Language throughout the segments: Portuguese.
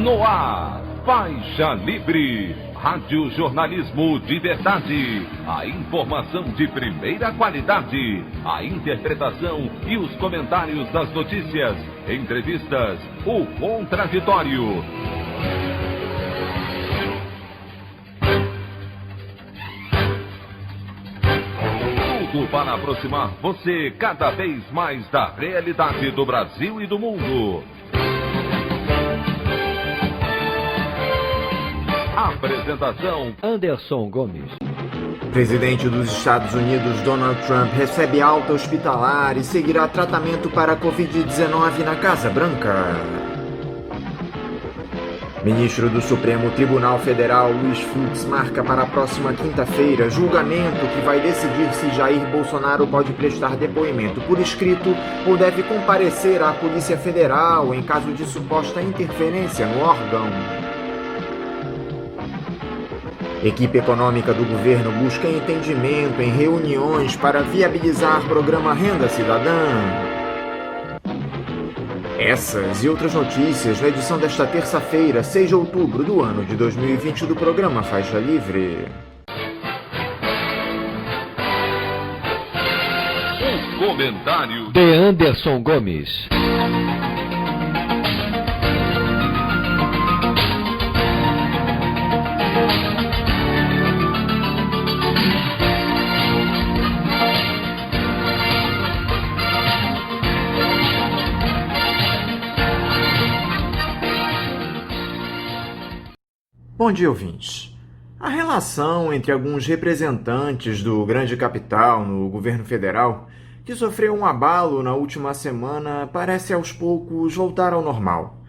No ar, Faixa Livre, rádio jornalismo de verdade, a informação de primeira qualidade, a interpretação e os comentários das notícias, entrevistas, o contraditório. Tudo para aproximar você cada vez mais da realidade do Brasil e do mundo. Apresentação: Anderson Gomes. Presidente dos Estados Unidos, Donald Trump, recebe alta hospitalar e seguirá tratamento para a Covid-19 na Casa Branca. Ministro do Supremo Tribunal Federal, Luiz Fux, marca para a próxima quinta-feira julgamento que vai decidir se Jair Bolsonaro pode prestar depoimento por escrito ou deve comparecer à Polícia Federal em caso de suposta interferência no órgão. Equipe econômica do governo busca entendimento em reuniões para viabilizar programa Renda Cidadã. Essas e outras notícias na edição desta terça-feira, 6 de outubro do ano de 2020 do programa Faixa Livre. O comentário de Anderson Gomes. Bom dia, ouvintes. A relação entre alguns representantes do grande capital no governo federal, que sofreu um abalo na última semana, parece aos poucos voltar ao normal.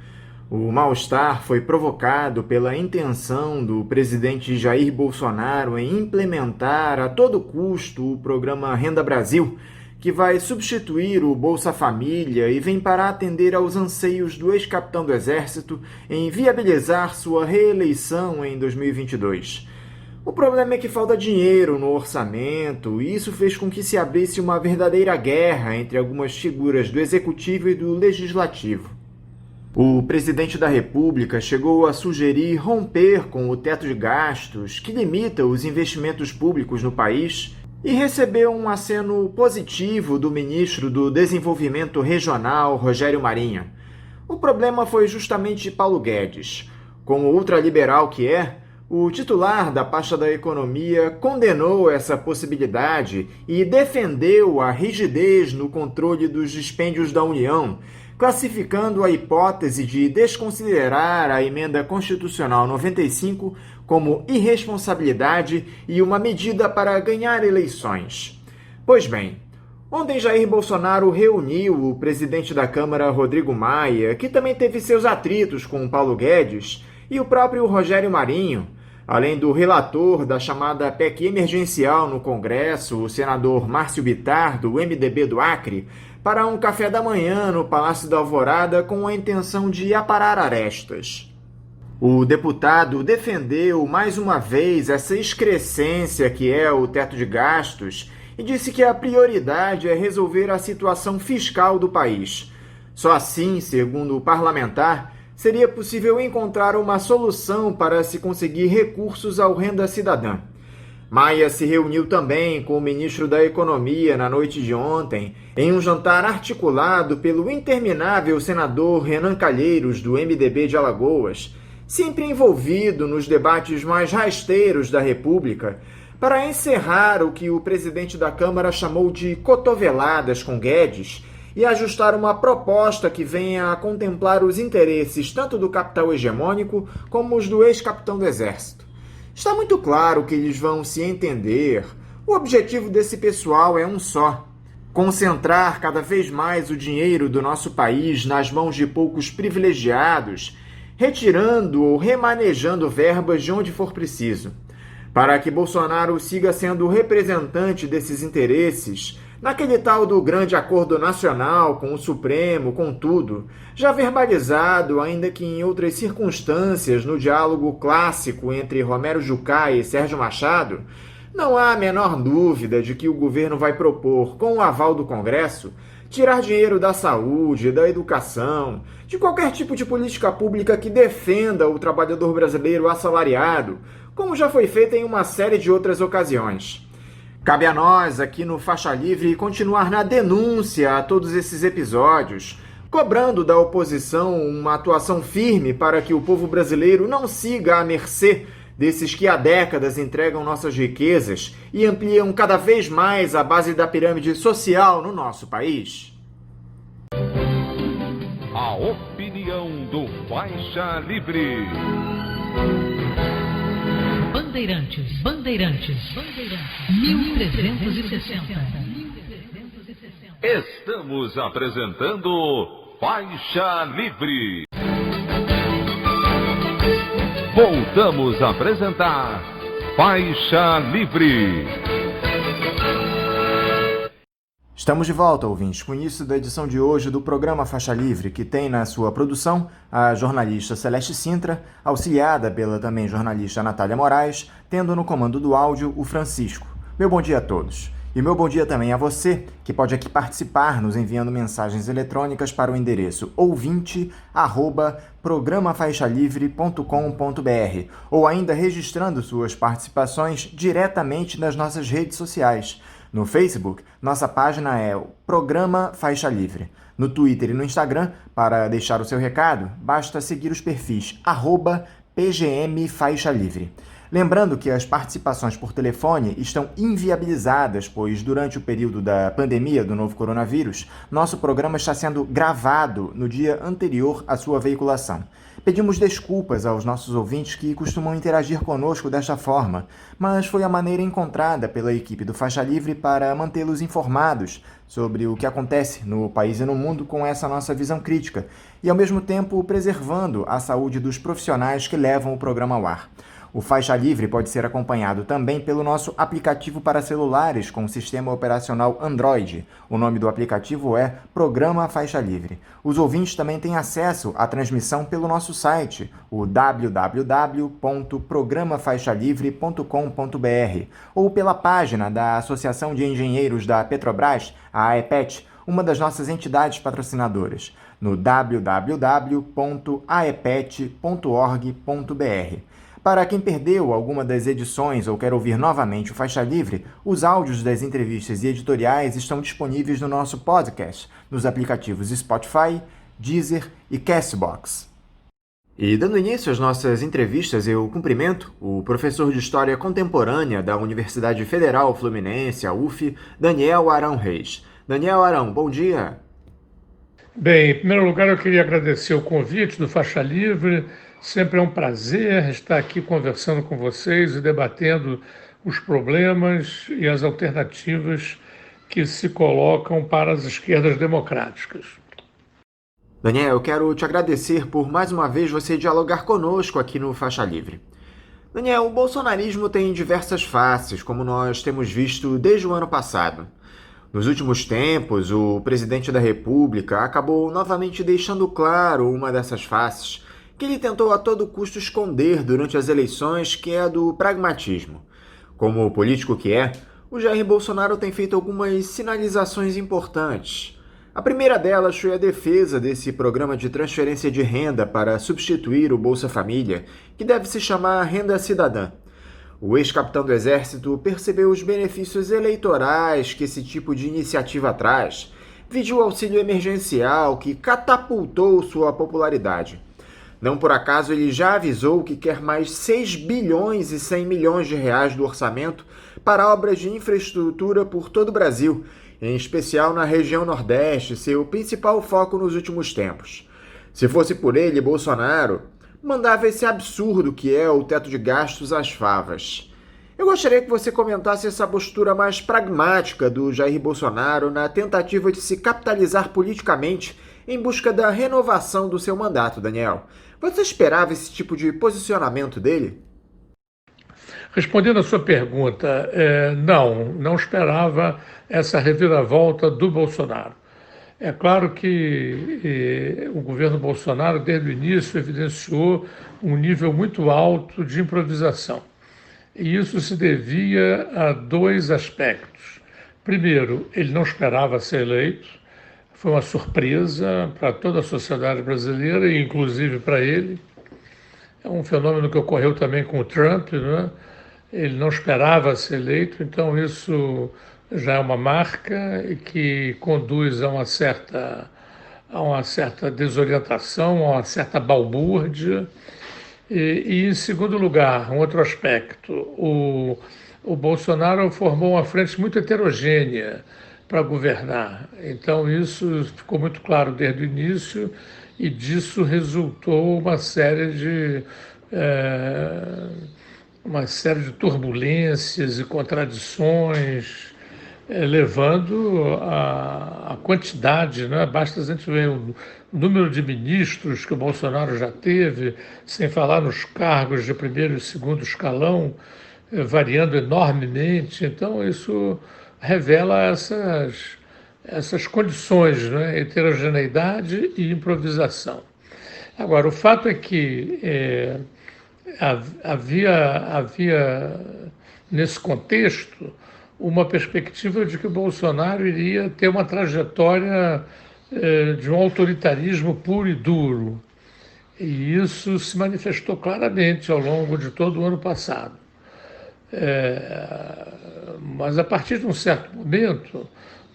O mal-estar foi provocado pela intenção do presidente Jair Bolsonaro em implementar a todo custo o programa Renda Brasil, que vai substituir o Bolsa Família e vem para atender aos anseios do ex-capitão do Exército em viabilizar sua reeleição em 2022. O problema é que falta dinheiro no orçamento e isso fez com que se abrisse uma verdadeira guerra entre algumas figuras do Executivo e do Legislativo. O presidente da República chegou a sugerir romper com o teto de gastos que limita os investimentos públicos no país e recebeu um aceno positivo do ministro do Desenvolvimento Regional, Rogério Marinho. O problema foi justamente Paulo Guedes. Como ultraliberal que é, o titular da pasta da economia condenou essa possibilidade e defendeu a rigidez no controle dos dispêndios da União, classificando a hipótese de desconsiderar a Emenda Constitucional 95 como irresponsabilidade e uma medida para ganhar eleições. Pois bem, ontem Jair Bolsonaro reuniu o presidente da Câmara, Rodrigo Maia, que também teve seus atritos com Paulo Guedes, e o próprio Rogério Marinho, além do relator da chamada PEC emergencial no Congresso, o senador Márcio Bittar, do MDB do Acre, para um café da manhã no Palácio da Alvorada com a intenção de aparar arestas. O deputado defendeu mais uma vez essa excrescência que é o teto de gastos e disse que a prioridade é resolver a situação fiscal do país. Só assim, segundo o parlamentar, seria possível encontrar uma solução para se conseguir recursos ao Renda Cidadã. Maia se reuniu também com o ministro da Economia na noite de ontem, em um jantar articulado pelo interminável senador Renan Calheiros, do MDB de Alagoas, sempre envolvido nos debates mais rasteiros da República, para encerrar o que o presidente da Câmara chamou de cotoveladas com Guedes e ajustar uma proposta que venha a contemplar os interesses tanto do capital hegemônico como os do ex-capitão do Exército. Está muito claro que eles vão se entender. O objetivo desse pessoal é um só: concentrar cada vez mais o dinheiro do nosso país nas mãos de poucos privilegiados, retirando ou remanejando verbas de onde for preciso. Para que Bolsonaro siga sendo o representante desses interesses, naquele tal do grande acordo nacional com o Supremo, com tudo, já verbalizado, ainda que em outras circunstâncias, no diálogo clássico entre Romero Jucá e Sérgio Machado, não há a menor dúvida de que o governo vai propor, com o aval do Congresso, tirar dinheiro da saúde, da educação, de qualquer tipo de política pública que defenda o trabalhador brasileiro assalariado, como já foi feito em uma série de outras ocasiões. Cabe a nós, aqui no Faixa Livre, continuar na denúncia a todos esses episódios, cobrando da oposição uma atuação firme para que o povo brasileiro não siga à mercê desses que há décadas entregam nossas riquezas e ampliam cada vez mais a base da pirâmide social no nosso país. A opinião do Faixa Livre. Bandeirantes, 1360. Estamos apresentando Faixa Livre. Voltamos a apresentar Faixa Livre. Estamos de volta, ouvintes, com o início da edição de hoje do programa Faixa Livre, que tem na sua produção a jornalista Celeste Sintra, auxiliada pela também jornalista Natália Moraes, tendo no comando do áudio o Francisco. Meu bom dia a todos. E meu bom dia também a você, que pode aqui participar nos enviando mensagens eletrônicas para o endereço ouvinte@programafaixalivre.com.br ou ainda registrando suas participações diretamente nas nossas redes sociais. No Facebook, nossa página é o Programa Faixa Livre. No Twitter e no Instagram, para deixar o seu recado, basta seguir os perfis @PGMFaixaLivre. Lembrando que as participações por telefone estão inviabilizadas, pois durante o período da pandemia do novo coronavírus, nosso programa está sendo gravado no dia anterior à sua veiculação. Pedimos desculpas aos nossos ouvintes que costumam interagir conosco desta forma, mas foi a maneira encontrada pela equipe do Faixa Livre para mantê-los informados sobre o que acontece no país e no mundo com essa nossa visão crítica e, ao mesmo tempo, preservando a saúde dos profissionais que levam o programa ao ar. O Faixa Livre pode ser acompanhado também pelo nosso aplicativo para celulares com sistema operacional Android. O nome do aplicativo é Programa Faixa Livre. Os ouvintes também têm acesso à transmissão pelo nosso site, o www.programafaixalivre.com.br, ou pela página da Associação de Engenheiros da Petrobras, a AEPET, uma das nossas entidades patrocinadoras, no www.aepet.org.br. Para quem perdeu alguma das edições ou quer ouvir novamente o Faixa Livre, os áudios das entrevistas e editoriais estão disponíveis no nosso podcast, nos aplicativos Spotify, Deezer e Castbox. E dando início às nossas entrevistas, eu cumprimento o professor de História Contemporânea da Universidade Federal Fluminense, a UF, Daniel Arão Reis. Daniel Arão, bom dia. Bem, em primeiro lugar eu queria agradecer o convite do Faixa Livre. Sempre é um prazer estar aqui conversando com vocês e debatendo os problemas e as alternativas que se colocam para as esquerdas democráticas. Daniel, eu quero te agradecer por mais uma vez você dialogar conosco aqui no Faixa Livre. Daniel, o bolsonarismo tem diversas faces, como nós temos visto desde o ano passado. Nos últimos tempos, o presidente da República acabou novamente deixando claro uma dessas faces, que ele tentou a todo custo esconder durante as eleições, que é a do pragmatismo. Como político que é, o Jair Bolsonaro tem feito algumas sinalizações importantes. A primeira delas foi a defesa desse programa de transferência de renda para substituir o Bolsa Família, que deve se chamar Renda Cidadã. O ex-capitão do Exército percebeu os benefícios eleitorais que esse tipo de iniciativa traz, vide o auxílio emergencial que catapultou sua popularidade. Não por acaso ele já avisou que quer mais 6 bilhões e 100 milhões de reais do orçamento para obras de infraestrutura por todo o Brasil, em especial na região Nordeste, seu principal foco nos últimos tempos. Se fosse por ele, Bolsonaro mandava esse absurdo que é o teto de gastos às favas. Eu gostaria que você comentasse essa postura mais pragmática do Jair Bolsonaro na tentativa de se capitalizar politicamente em busca da renovação do seu mandato, Daniel. Você esperava esse tipo de posicionamento dele? Respondendo à sua pergunta, não esperava essa reviravolta do Bolsonaro. É claro que o governo Bolsonaro, desde o início, evidenciou um nível muito alto de improvisação. E isso se devia a dois aspectos. Primeiro, ele não esperava ser eleito. foi uma surpresa para toda a sociedade brasileira e inclusive para ele. É um fenômeno que ocorreu também com o Trump, né? Ele não esperava ser eleito, então isso já é uma marca que conduz a uma certa desorientação, a uma certa balbúrdia. E em segundo lugar, um outro aspecto, o Bolsonaro formou uma frente muito heterogênea para governar. Então isso ficou muito claro desde o início e disso resultou uma série de turbulências e contradições, levando a quantidade, né? Basta a gente ver o número de ministros que o Bolsonaro já teve, sem falar nos cargos de primeiro e segundo escalão, variando enormemente. Então, isso revela essas condições, né? Heterogeneidade e improvisação. Agora, o fato é que havia, nesse contexto, uma perspectiva de que o Bolsonaro iria ter uma trajetória de um autoritarismo puro e duro. E isso se manifestou claramente ao longo de todo o ano passado. Mas a partir de um certo momento,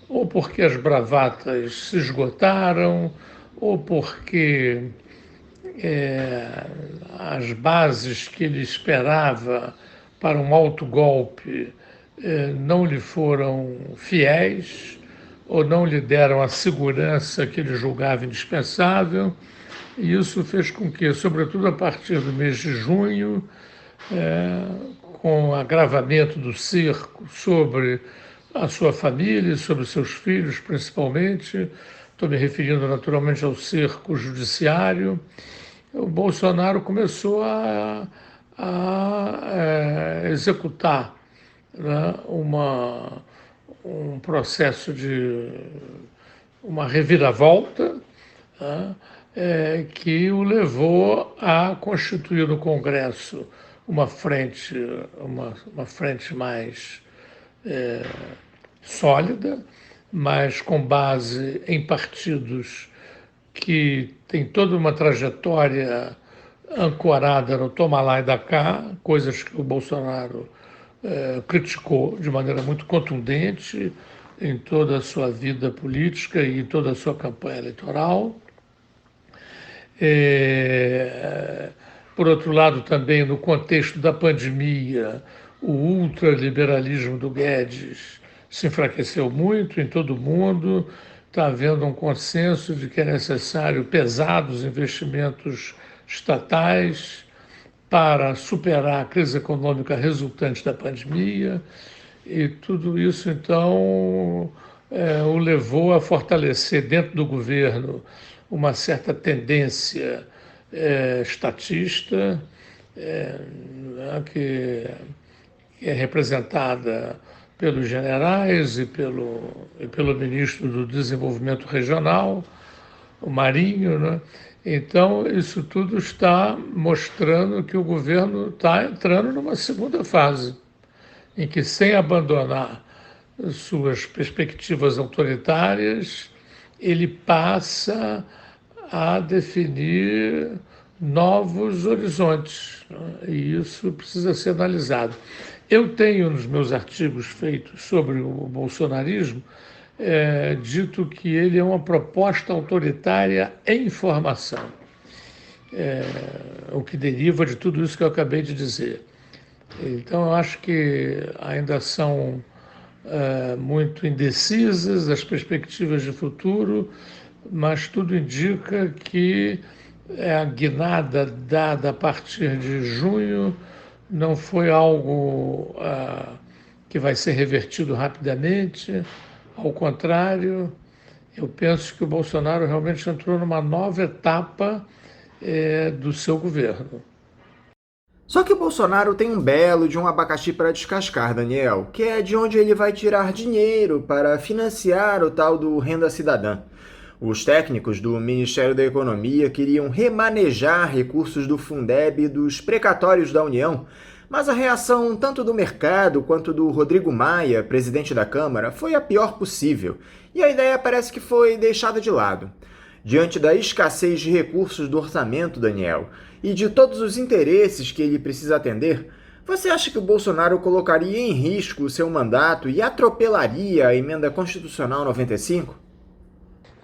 ou porque as bravatas se esgotaram, ou porque as bases que ele esperava para um autogolpe não lhe foram fiéis ou não lhe deram a segurança que ele julgava indispensável, e isso fez com que, sobretudo a partir do mês de junho, com o agravamento do cerco sobre a sua família e sobre seus filhos, principalmente, estou me referindo naturalmente ao cerco judiciário, o Bolsonaro começou a executar, né, um processo de uma reviravolta, né, que o levou a constituir no Congresso uma frente mais sólida, mas com base em partidos que tem toda uma trajetória ancorada no toma lá e dá cá, coisas que o Bolsonaro criticou de maneira muito contundente em toda a sua vida política e em toda a sua campanha eleitoral. Por outro lado, também no contexto da pandemia, o ultraliberalismo do Guedes se enfraqueceu muito em todo o mundo. Está havendo um consenso de que é necessário pesados investimentos estatais para superar a crise econômica resultante da pandemia, e tudo isso, então, o levou a fortalecer dentro do governo uma certa tendência estatista, que é representada pelos generais e pelo ministro do Desenvolvimento Regional, o Marinho, né? Então, isso tudo está mostrando que o governo está entrando numa segunda fase, em que, sem abandonar suas perspectivas autoritárias, ele passa a definir novos horizontes, né? E isso precisa ser analisado. Eu tenho, nos meus artigos feitos sobre o bolsonarismo, dito que ele é uma proposta autoritária em formação, o que deriva de tudo isso que eu acabei de dizer. Então, eu acho que ainda são muito indecisas as perspectivas de futuro, mas tudo indica que a guinada dada a partir de junho não foi algo que vai ser revertido rapidamente. Ao contrário, eu penso que o Bolsonaro realmente entrou numa nova etapa do seu governo. Só que o Bolsonaro tem um belo de um abacaxi para descascar, Daniel, que é de onde ele vai tirar dinheiro para financiar o tal do Renda Cidadã. Os técnicos do Ministério da Economia queriam remanejar recursos do Fundeb e dos precatórios da União mas a reação tanto do mercado quanto do Rodrigo Maia, presidente da Câmara, foi a pior possível, e a ideia parece que foi deixada de lado. Diante da escassez de recursos do orçamento, Daniel, e de todos os interesses que ele precisa atender, você acha que o Bolsonaro colocaria em risco o seu mandato e atropelaria a emenda constitucional 95?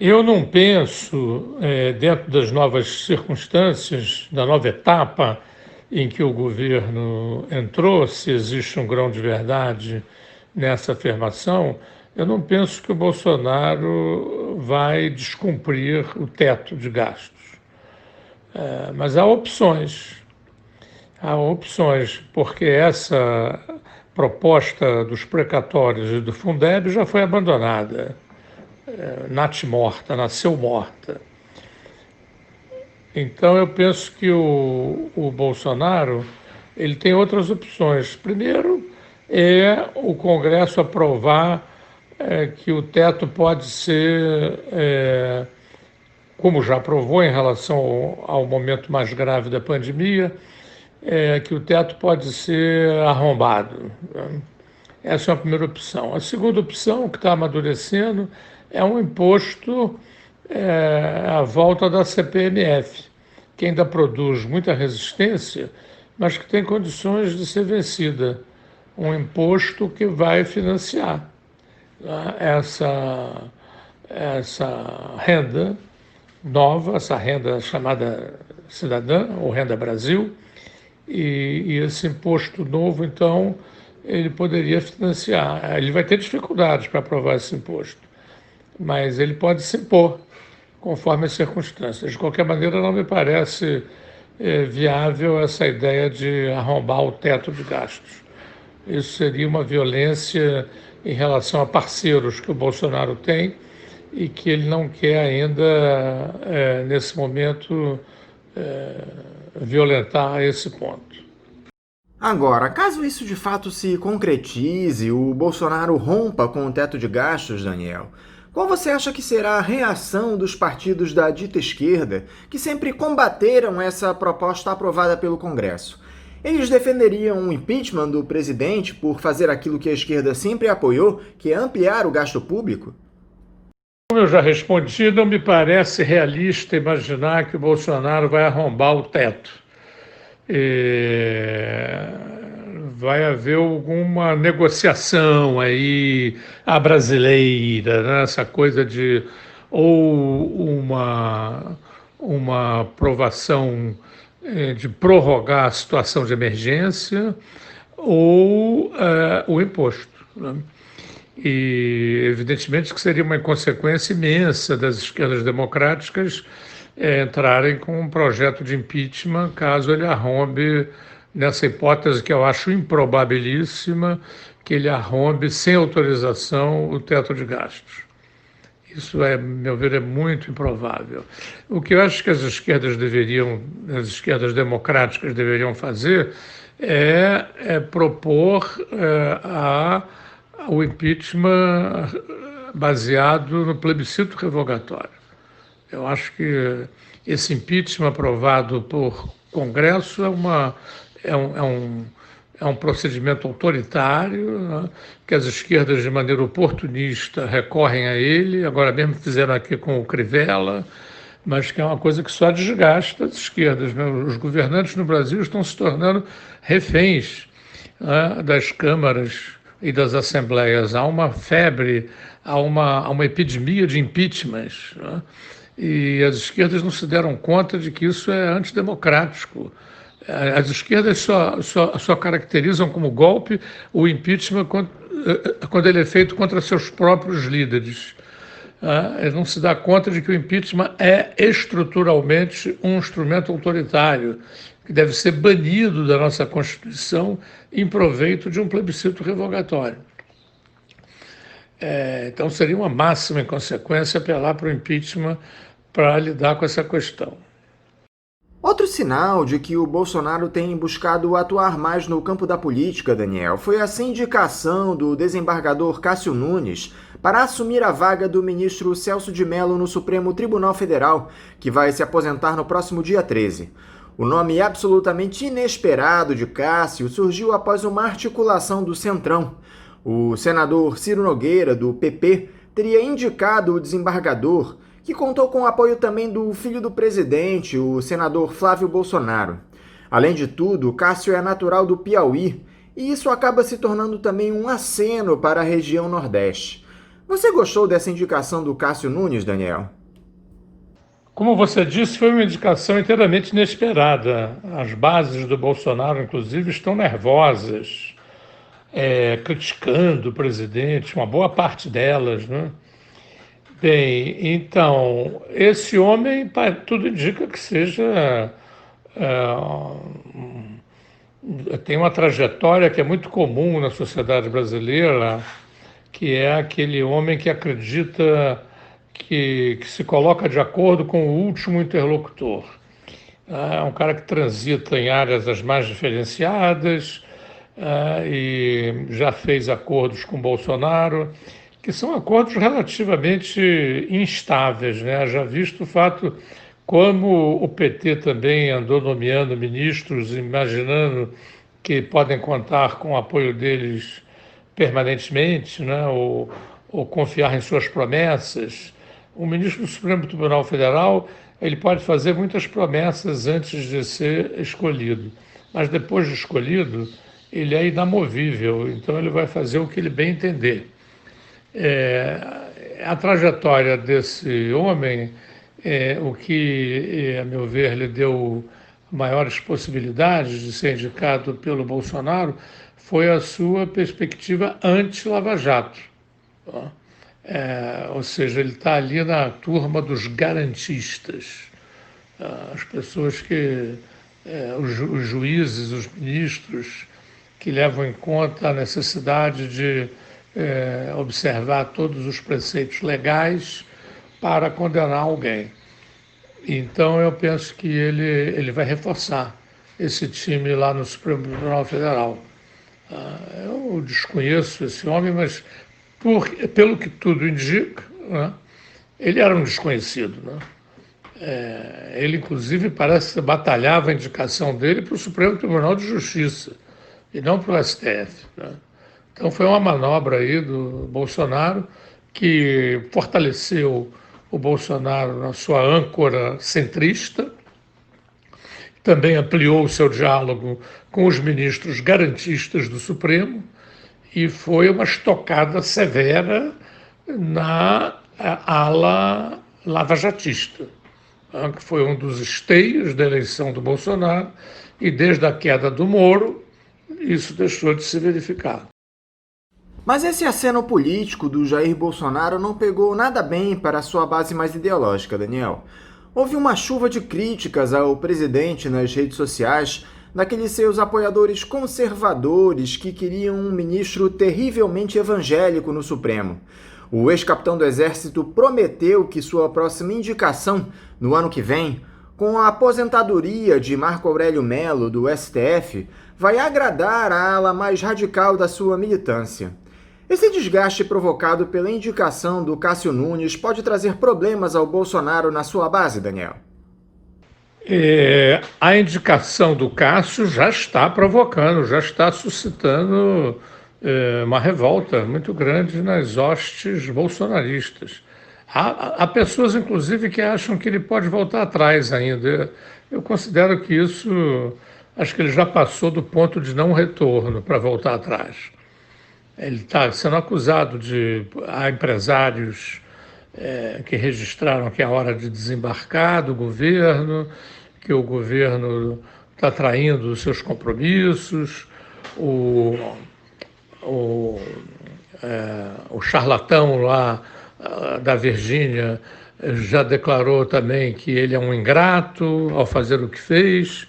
Eu não penso, dentro das novas circunstâncias, da nova etapa em que o governo entrou, se existe um grão de verdade nessa afirmação, eu não penso que o Bolsonaro vai descumprir o teto de gastos. Mas há opções. Há opções, porque essa proposta dos precatórios e do Fundeb já foi abandonada. Nasceu morta. Então eu penso que o Bolsonaro ele tem outras opções. Primeiro é o Congresso aprovar que o teto pode ser, como já aprovou em relação ao momento mais grave da pandemia, que o teto pode ser arrombado. Essa é a primeira opção. A segunda opção, que está amadurecendo, é um imposto à volta da CPMF, que ainda produz muita resistência, mas que tem condições de ser vencida. Um imposto que vai financiar essa renda nova, essa renda chamada cidadã, ou renda Brasil, e esse imposto novo, então, ele poderia financiar. Ele vai ter dificuldades para aprovar esse imposto, mas ele pode se impor conforme as circunstâncias. De qualquer maneira, não me parece viável essa ideia de arrombar o teto de gastos. Isso seria uma violência em relação a parceiros que o Bolsonaro tem e que ele não quer ainda, nesse momento, violentar esse ponto. Agora, caso isso de fato se concretize, o Bolsonaro rompa com o teto de gastos, Daniel, qual você acha que será a reação dos partidos da dita esquerda que sempre combateram essa proposta aprovada pelo Congresso? Eles defenderiam um impeachment do presidente por fazer aquilo que a esquerda sempre apoiou, que é ampliar o gasto público? Como eu já respondi, não me parece realista imaginar que o Bolsonaro vai arrombar o teto. Vai haver alguma negociação aí à brasileira, né? Essa coisa de ou uma aprovação de prorrogar a situação de emergência ou o imposto, né? E, evidentemente, que seria uma inconsequência imensa das esquerdas democráticas entrarem com um projeto de impeachment caso ele arrombe, nessa hipótese que eu acho improbabilíssima, que ele arrombe sem autorização o teto de gastos. Isso, a meu ver, é muito improvável. O que eu acho que as esquerdas democráticas deveriam fazer é propor o impeachment baseado no plebiscito revogatório. Eu acho que esse impeachment aprovado por Congresso é um procedimento autoritário, né, que as esquerdas, de maneira oportunista, recorrem a ele, agora mesmo fizeram aqui com o Crivella, mas que é uma coisa que só desgasta as esquerdas, né? Os governantes no Brasil estão se tornando reféns, né, das câmaras e das assembleias. Há uma febre, há uma epidemia de impeachments, né? E as esquerdas não se deram conta de que isso é antidemocrático. As esquerdas só caracterizam como golpe o impeachment quando ele é feito contra seus próprios líderes. Ele não se dá conta de que o impeachment é estruturalmente um instrumento autoritário, que deve ser banido da nossa Constituição em proveito de um plebiscito revogatório. Então seria uma máxima inconsequência apelar para o impeachment para lidar com essa questão. Outro sinal de que o Bolsonaro tem buscado atuar mais no campo da política, Daniel, foi essa indicação do desembargador Cássio Nunes para assumir a vaga do ministro Celso de Mello no Supremo Tribunal Federal, que vai se aposentar no próximo dia 13. O nome absolutamente inesperado de Cássio surgiu após uma articulação do Centrão. O senador Ciro Nogueira, do PP, teria indicado o desembargador, que contou com o apoio também do filho do presidente, o senador Flávio Bolsonaro. Além de tudo, Cássio é natural do Piauí, e isso acaba se tornando também um aceno para a região Nordeste. Você gostou dessa indicação do Cássio Nunes, Daniel? Como você disse, foi uma indicação inteiramente inesperada. As bases do Bolsonaro, inclusive, estão nervosas, criticando o presidente, uma boa parte delas, né? Bem, então, esse homem, tudo indica que seja... tem uma trajetória que é muito comum na sociedade brasileira, que é aquele homem que acredita que se coloca de acordo com o último interlocutor. É um cara que transita em áreas as mais diferenciadas e já fez acordos com Bolsonaro, que são acordos relativamente instáveis, né? Já visto o fato como o PT também andou nomeando ministros, imaginando que podem contar com o apoio deles permanentemente, né? ou confiar em suas promessas. O ministro do Supremo Tribunal Federal, ele pode fazer muitas promessas antes de ser escolhido, mas depois de escolhido, ele é inamovível, então ele vai fazer o que ele bem entender. A trajetória desse homem, o que, a meu ver, lhe deu maiores possibilidades de ser indicado pelo Bolsonaro foi a sua perspectiva anti-Lava Jato. Tá? Ou seja, ele está ali na turma dos garantistas, as pessoas que, os juízes, os ministros, que levam em conta a necessidade de observar todos os preceitos legais para condenar alguém. Então, eu penso que ele vai reforçar esse time lá no Supremo Tribunal Federal. Eu desconheço esse homem, mas pelo que tudo indica, né, ele era um desconhecido. Né? Ele, inclusive, parece que batalhava a indicação dele para o Supremo Tribunal de Justiça e não para o STF. Né? Então, foi uma manobra aí do Bolsonaro que fortaleceu o Bolsonaro na sua âncora centrista, também ampliou o seu diálogo com os ministros garantistas do Supremo e foi uma estocada severa na ala lavajatista, que foi um dos esteios da eleição do Bolsonaro, e desde a queda do Moro, isso deixou de se verificar. Mas esse aceno político do Jair Bolsonaro não pegou nada bem para a sua base mais ideológica, Daniel. Houve uma chuva de críticas ao presidente nas redes sociais, daqueles seus apoiadores conservadores que queriam um ministro terrivelmente evangélico no Supremo. O ex-capitão do Exército prometeu que sua próxima indicação, no ano que vem, com a aposentadoria de Marco Aurélio Mello, do STF, vai agradar a ala mais radical da sua militância. Esse desgaste provocado pela indicação do Cássio Nunes pode trazer problemas ao Bolsonaro na sua base, Daniel? A indicação do Cássio já está provocando, já está suscitando uma revolta muito grande nas hostes bolsonaristas. Há pessoas, inclusive, que acham que ele pode voltar atrás ainda. Eu considero que isso, acho que ele já passou do ponto de não retorno para voltar atrás. Ele está sendo acusado há empresários que registraram que é a hora de desembarcar do governo, que o governo está traindo os seus compromissos, o charlatão lá da Virgínia já declarou também que ele é um ingrato ao fazer o que fez,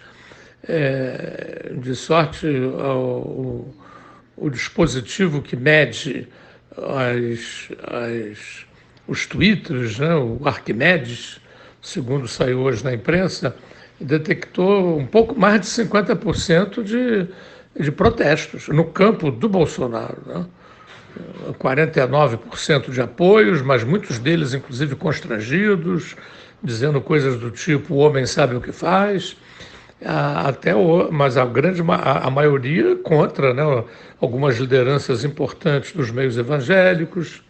de sorte o dispositivo que mede os twitters, né, o Arquimedes, segundo saiu hoje na imprensa, detectou um pouco mais de 50% de protestos no campo do Bolsonaro. Né? 49% de apoios, mas muitos deles, inclusive, constrangidos, dizendo coisas do tipo: o homem sabe o que faz. mas a maioria contra, né? Algumas lideranças importantes dos meios evangélicos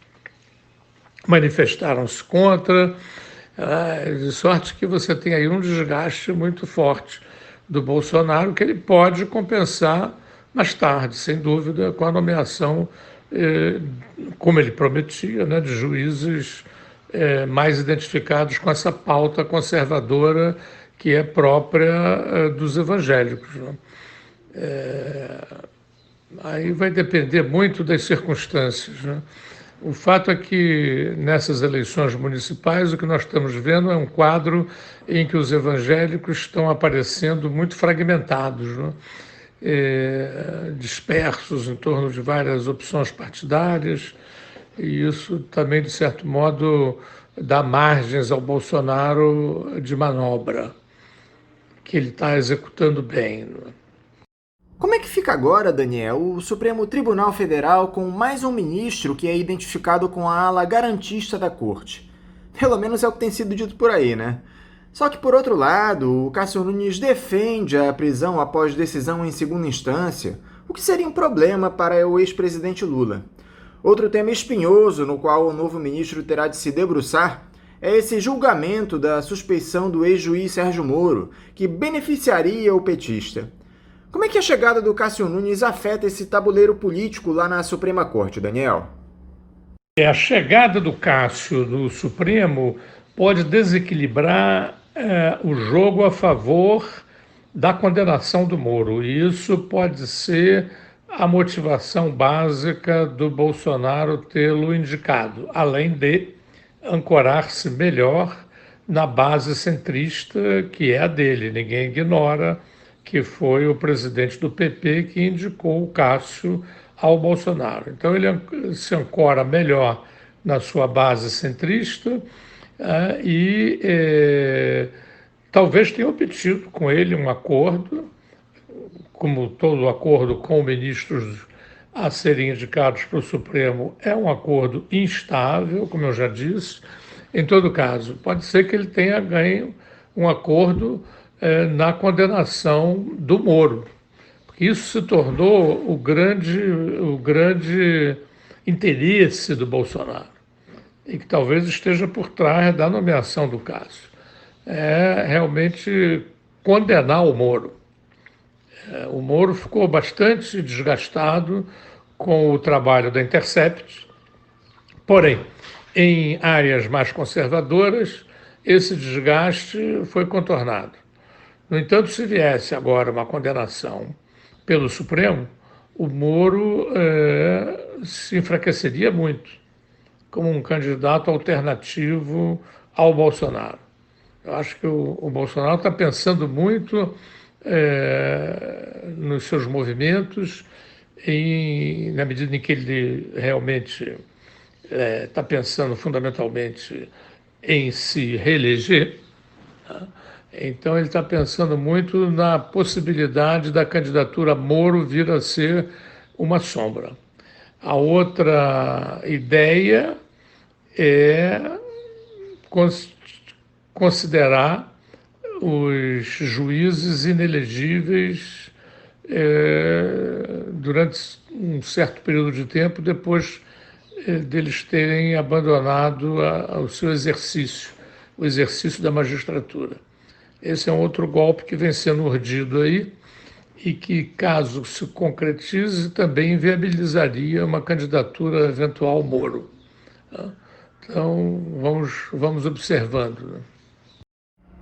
manifestaram-se contra, de sorte que você tem aí um desgaste muito forte do Bolsonaro, que ele pode compensar mais tarde, sem dúvida, com a nomeação, como ele prometia, né, de juízes mais identificados com essa pauta conservadora que é própria dos evangélicos, né? Aí vai depender muito das circunstâncias, né? O fato é que nessas eleições municipais o que nós estamos vendo é um quadro em que os evangélicos estão aparecendo muito fragmentados, né? Dispersos em torno de várias opções partidárias, e isso também, de certo modo, dá margens ao Bolsonaro de manobra, que ele está executando bem, né? Como é que fica agora, Daniel, o Supremo Tribunal Federal com mais um ministro que é identificado com a ala garantista da corte? Pelo menos é o que tem sido dito por aí, né? Só que, por outro lado, o Cássio Nunes defende a prisão após decisão em segunda instância, o que seria um problema para o ex-presidente Lula. Outro tema espinhoso no qual o novo ministro terá de se debruçar é esse julgamento da suspeição do ex-juiz Sérgio Moro, que beneficiaria o petista. Como é que a chegada do Cássio Nunes afeta esse tabuleiro político lá na Suprema Corte, Daniel? A chegada do Cássio no Supremo pode desequilibrar o jogo a favor da condenação do Moro. E isso pode ser a motivação básica do Bolsonaro tê-lo indicado, além de ancorar-se melhor na base centrista, que é a dele. Ninguém ignora que foi o presidente do PP que indicou o Cássio ao Bolsonaro. Então ele se ancora melhor na sua base centrista e talvez tenha obtido com ele um acordo, como todo acordo com ministros a serem indicados para o Supremo é um acordo instável, como eu já disse. Em todo caso, pode ser que ele tenha ganho um acordo na condenação do Moro, porque isso se tornou o grande interesse do Bolsonaro e que talvez esteja por trás da nomeação do Cássio. É realmente condenar o Moro. O Moro ficou bastante desgastado com o trabalho da Intercept, porém, em áreas mais conservadoras, esse desgaste foi contornado. No entanto, se viesse agora uma condenação pelo Supremo, o Moro se enfraqueceria muito como um candidato alternativo ao Bolsonaro. Eu acho que o Bolsonaro está pensando muito nos seus movimentos, na medida em que ele realmente está pensando fundamentalmente em se reeleger, tá? Então ele está pensando muito na possibilidade da candidatura Moro vir a ser uma sombra. A outra ideia é considerar os juízes inelegíveis durante um certo período de tempo depois deles terem abandonado o seu exercício, o exercício da magistratura. Esse é um outro golpe que vem sendo urdido aí e que, caso se concretize, também inviabilizaria uma candidatura eventual Moro. Então, vamos observando, né?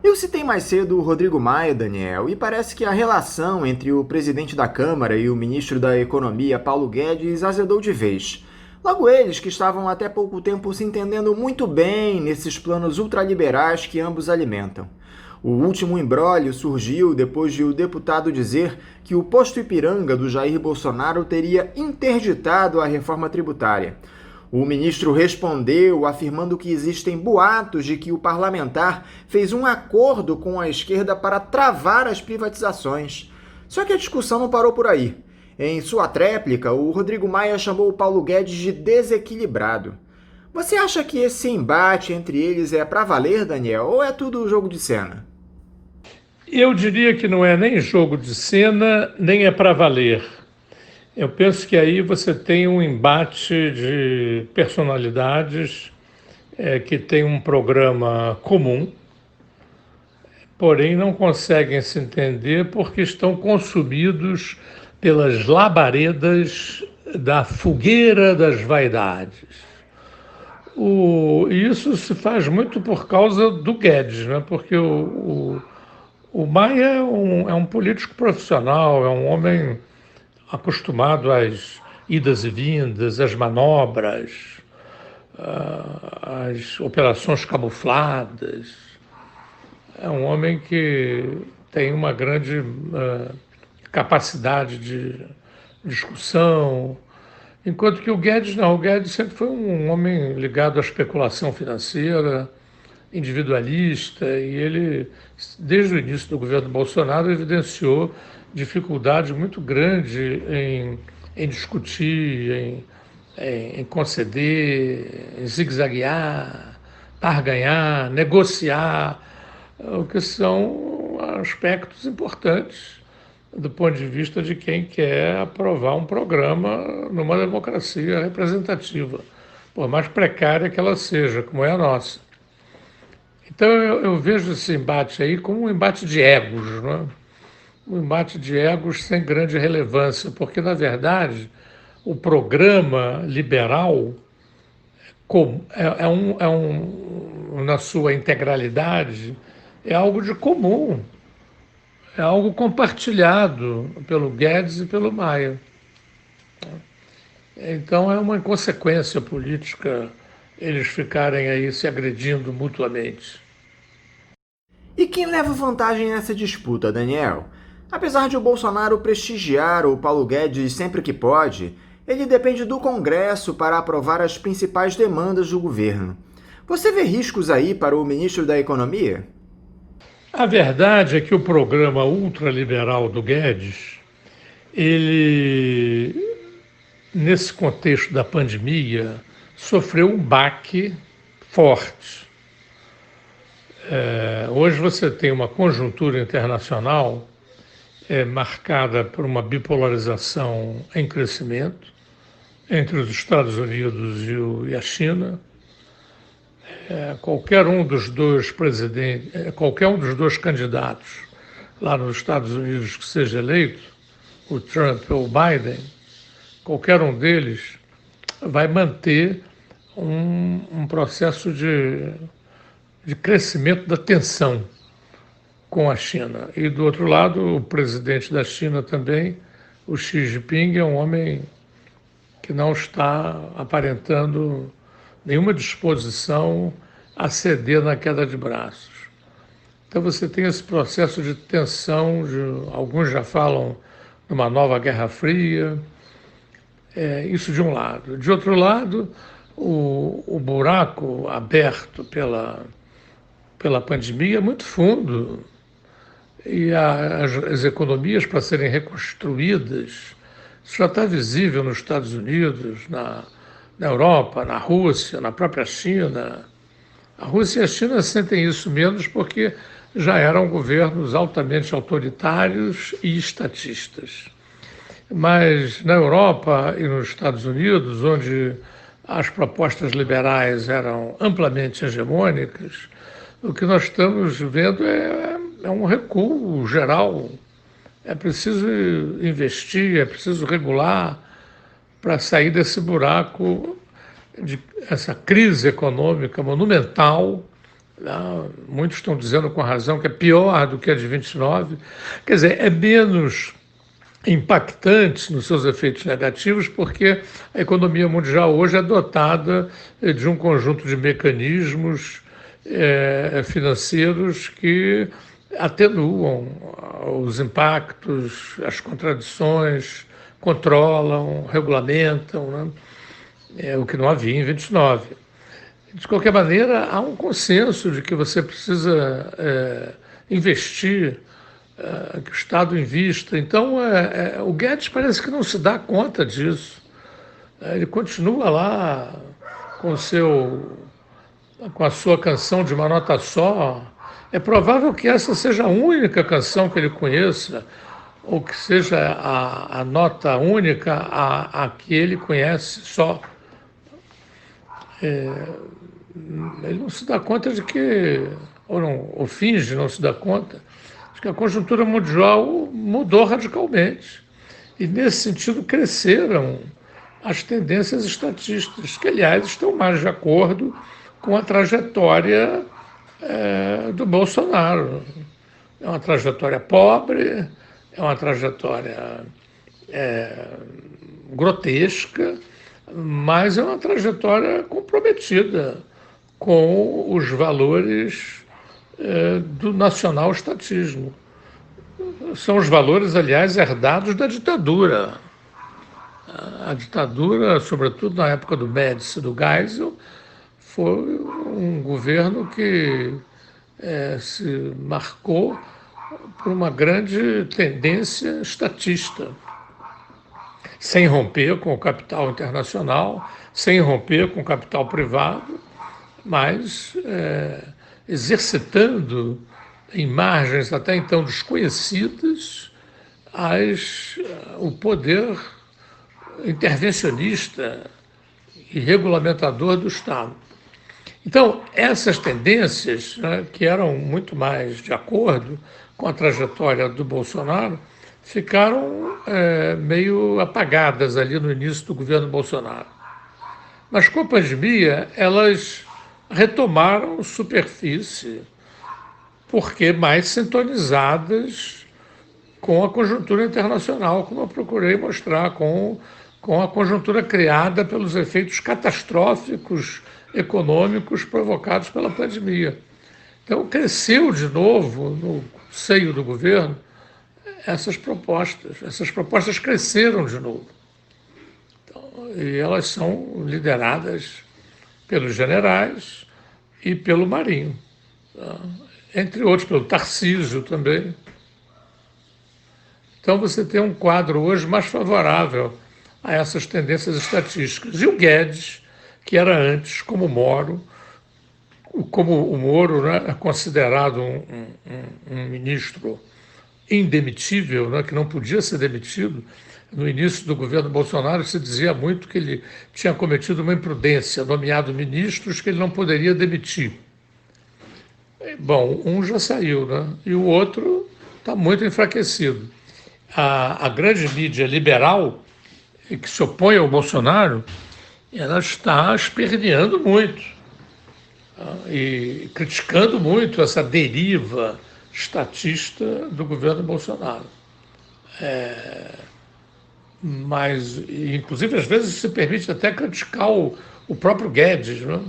Eu citei mais cedo o Rodrigo Maia, Daniel, e parece que a relação entre o presidente da Câmara e o ministro da Economia, Paulo Guedes, azedou de vez. Logo eles, que estavam até pouco tempo se entendendo muito bem nesses planos ultraliberais que ambos alimentam. O último imbróglio surgiu depois de o deputado dizer que o posto Ipiranga do Jair Bolsonaro teria interditado a reforma tributária. O ministro respondeu afirmando que existem boatos de que o parlamentar fez um acordo com a esquerda para travar as privatizações. Só que a discussão não parou por aí. Em sua tréplica, o Rodrigo Maia chamou o Paulo Guedes de desequilibrado. Você acha que esse embate entre eles é para valer, Daniel, ou é tudo jogo de cena? Eu diria que não é nem jogo de cena, nem é para valer. Eu penso que aí você tem um embate de personalidades que tem um programa comum, porém não conseguem se entender porque estão consumidos pelas labaredas da fogueira das vaidades. Isso se faz muito por causa do Guedes, né? Porque o Maia é um político profissional, é um homem acostumado às idas e vindas, às manobras, às operações camufladas. É um homem que tem uma grande capacidade de discussão, enquanto que o Guedes não. O Guedes sempre foi um homem ligado à especulação financeira, individualista, e ele, desde o início do governo Bolsonaro, evidenciou dificuldade muito grande em discutir, em conceder, em zigue-zaguear, barganhar, negociar, o que são aspectos importantes do ponto de vista de quem quer aprovar um programa numa democracia representativa, por mais precária que ela seja, como é a nossa. Então eu vejo esse embate aí como um embate de egos, né? Um embate de egos sem grande relevância, porque, na verdade, o programa liberal na sua integralidade, é algo de comum, é algo compartilhado pelo Guedes e pelo Maia. Então é uma inconsequência política eles ficarem aí se agredindo mutuamente. E quem leva vantagem nessa disputa, Daniel? Apesar de o Bolsonaro prestigiar o Paulo Guedes sempre que pode, ele depende do Congresso para aprovar as principais demandas do governo. Você vê riscos aí para o ministro da Economia? A verdade é que o programa ultraliberal do Guedes, ele, nesse contexto da pandemia, sofreu um baque forte. Hoje você tem uma conjuntura internacional marcada por uma bipolarização em crescimento entre os Estados Unidos e a China. Qualquer um dos dois candidatos lá nos Estados Unidos que seja eleito, o Trump ou o Biden, qualquer um deles vai manter um processo de crescimento da tensão com a China. E, do outro lado, o presidente da China também, o Xi Jinping, é um homem que não está aparentando nenhuma disposição a ceder na queda de braços. Então você tem esse processo de tensão, alguns já falam numa nova Guerra Fria, isso de um lado. De outro lado, o buraco aberto pela pandemia é muito fundo, e as economias, para serem reconstruídas, isso já está visível nos Estados Unidos, na Europa, na Rússia, na própria China. A Rússia e a China sentem isso menos porque já eram governos altamente autoritários e estatistas. Mas na Europa e nos Estados Unidos, onde as propostas liberais eram amplamente hegemônicas, o que nós estamos vendo é um recuo geral. É preciso investir, é preciso regular para sair desse buraco, essa crise econômica monumental. Muitos estão dizendo com razão que é pior do que a de 29. Quer dizer, é menos impactante nos seus efeitos negativos, porque a economia mundial hoje é dotada de um conjunto de mecanismos financeiros que atenuam os impactos, as contradições, controlam, regulamentam, né? O que não havia em 29. De qualquer maneira, há um consenso de que você precisa investir, que o Estado invista. Então, o Guedes parece que não se dá conta disso. Ele continua lá com a sua canção de uma nota só, É provável que essa seja a única canção que ele conheça, ou que seja a nota única a que ele conhece só. Ele não se dá conta de que, ou finge não se dar conta, de que a conjuntura mundial mudou radicalmente. E, nesse sentido, cresceram as tendências estatísticas, que, aliás, estão mais de acordo com a trajetória do Bolsonaro. É uma trajetória pobre, é uma trajetória grotesca, mas é uma trajetória comprometida com os valores do nacional-estatismo. São os valores, aliás, herdados da ditadura. A ditadura, sobretudo na época do Médici e do Geisel, foi um governo que se marcou por uma grande tendência estatista, sem romper com o capital internacional, sem romper com o capital privado, mas exercitando em margens até então desconhecidas o poder intervencionista e regulamentador do Estado. Então, essas tendências, né, que eram muito mais de acordo com a trajetória do Bolsonaro, ficaram meio apagadas ali no início do governo Bolsonaro. Mas com a pandemia, elas retomaram superfície, porque mais sintonizadas com a conjuntura internacional, como eu procurei mostrar, com a conjuntura criada pelos efeitos catastróficos econômicos provocados pela pandemia. Então, cresceu de novo no seio do governo essas propostas cresceram de novo. Então, e elas são lideradas pelos generais e pelo Marinho, tá? Entre outros, pelo Tarcísio também. Então, você tem um quadro hoje mais favorável a essas tendências estatísticas. E o Guedes, que era antes, como o Moro, né, é considerado um ministro indemitível, né, que não podia ser demitido. No início do governo Bolsonaro se dizia muito que ele tinha cometido uma imprudência, nomeado ministros que ele não poderia demitir. Bom, um já saiu, né? E o outro está muito enfraquecido. A grande mídia liberal, que se opõe ao Bolsonaro, ela está esperneando muito, tá? E criticando muito essa deriva estatista do governo Bolsonaro. Mas, inclusive, às vezes se permite até criticar o próprio Guedes, né?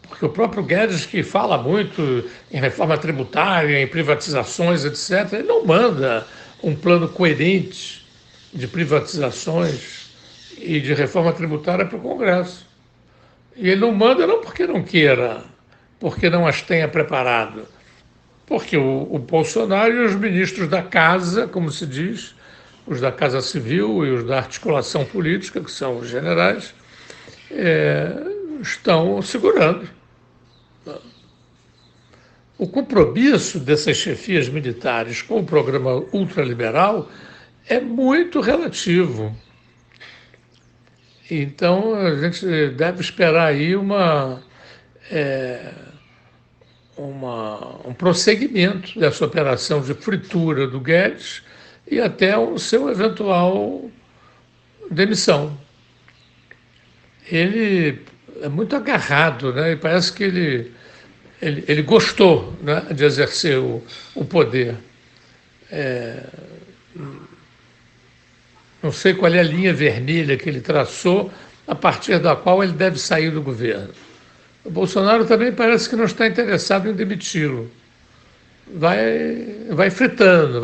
Porque o próprio Guedes, que fala muito em reforma tributária, em privatizações, etc., ele não manda um plano coerente de privatizações e de reforma tributária para o Congresso. E ele não manda não porque não queira, porque não as tenha preparado, porque o Bolsonaro e os ministros da Casa, como se diz, os da Casa Civil e os da articulação política, que são os generais, estão segurando. O compromisso dessas chefias militares com o programa ultraliberal é muito relativo. Então, a gente deve esperar aí um prosseguimento dessa operação de fritura do Guedes e até o seu eventual demissão. Ele é muito agarrado, né? E parece que ele gostou, né, de exercer o poder. Não sei qual é a linha vermelha que ele traçou a partir da qual ele deve sair do governo. O Bolsonaro também parece que não está interessado em demiti-lo. Vai fritando.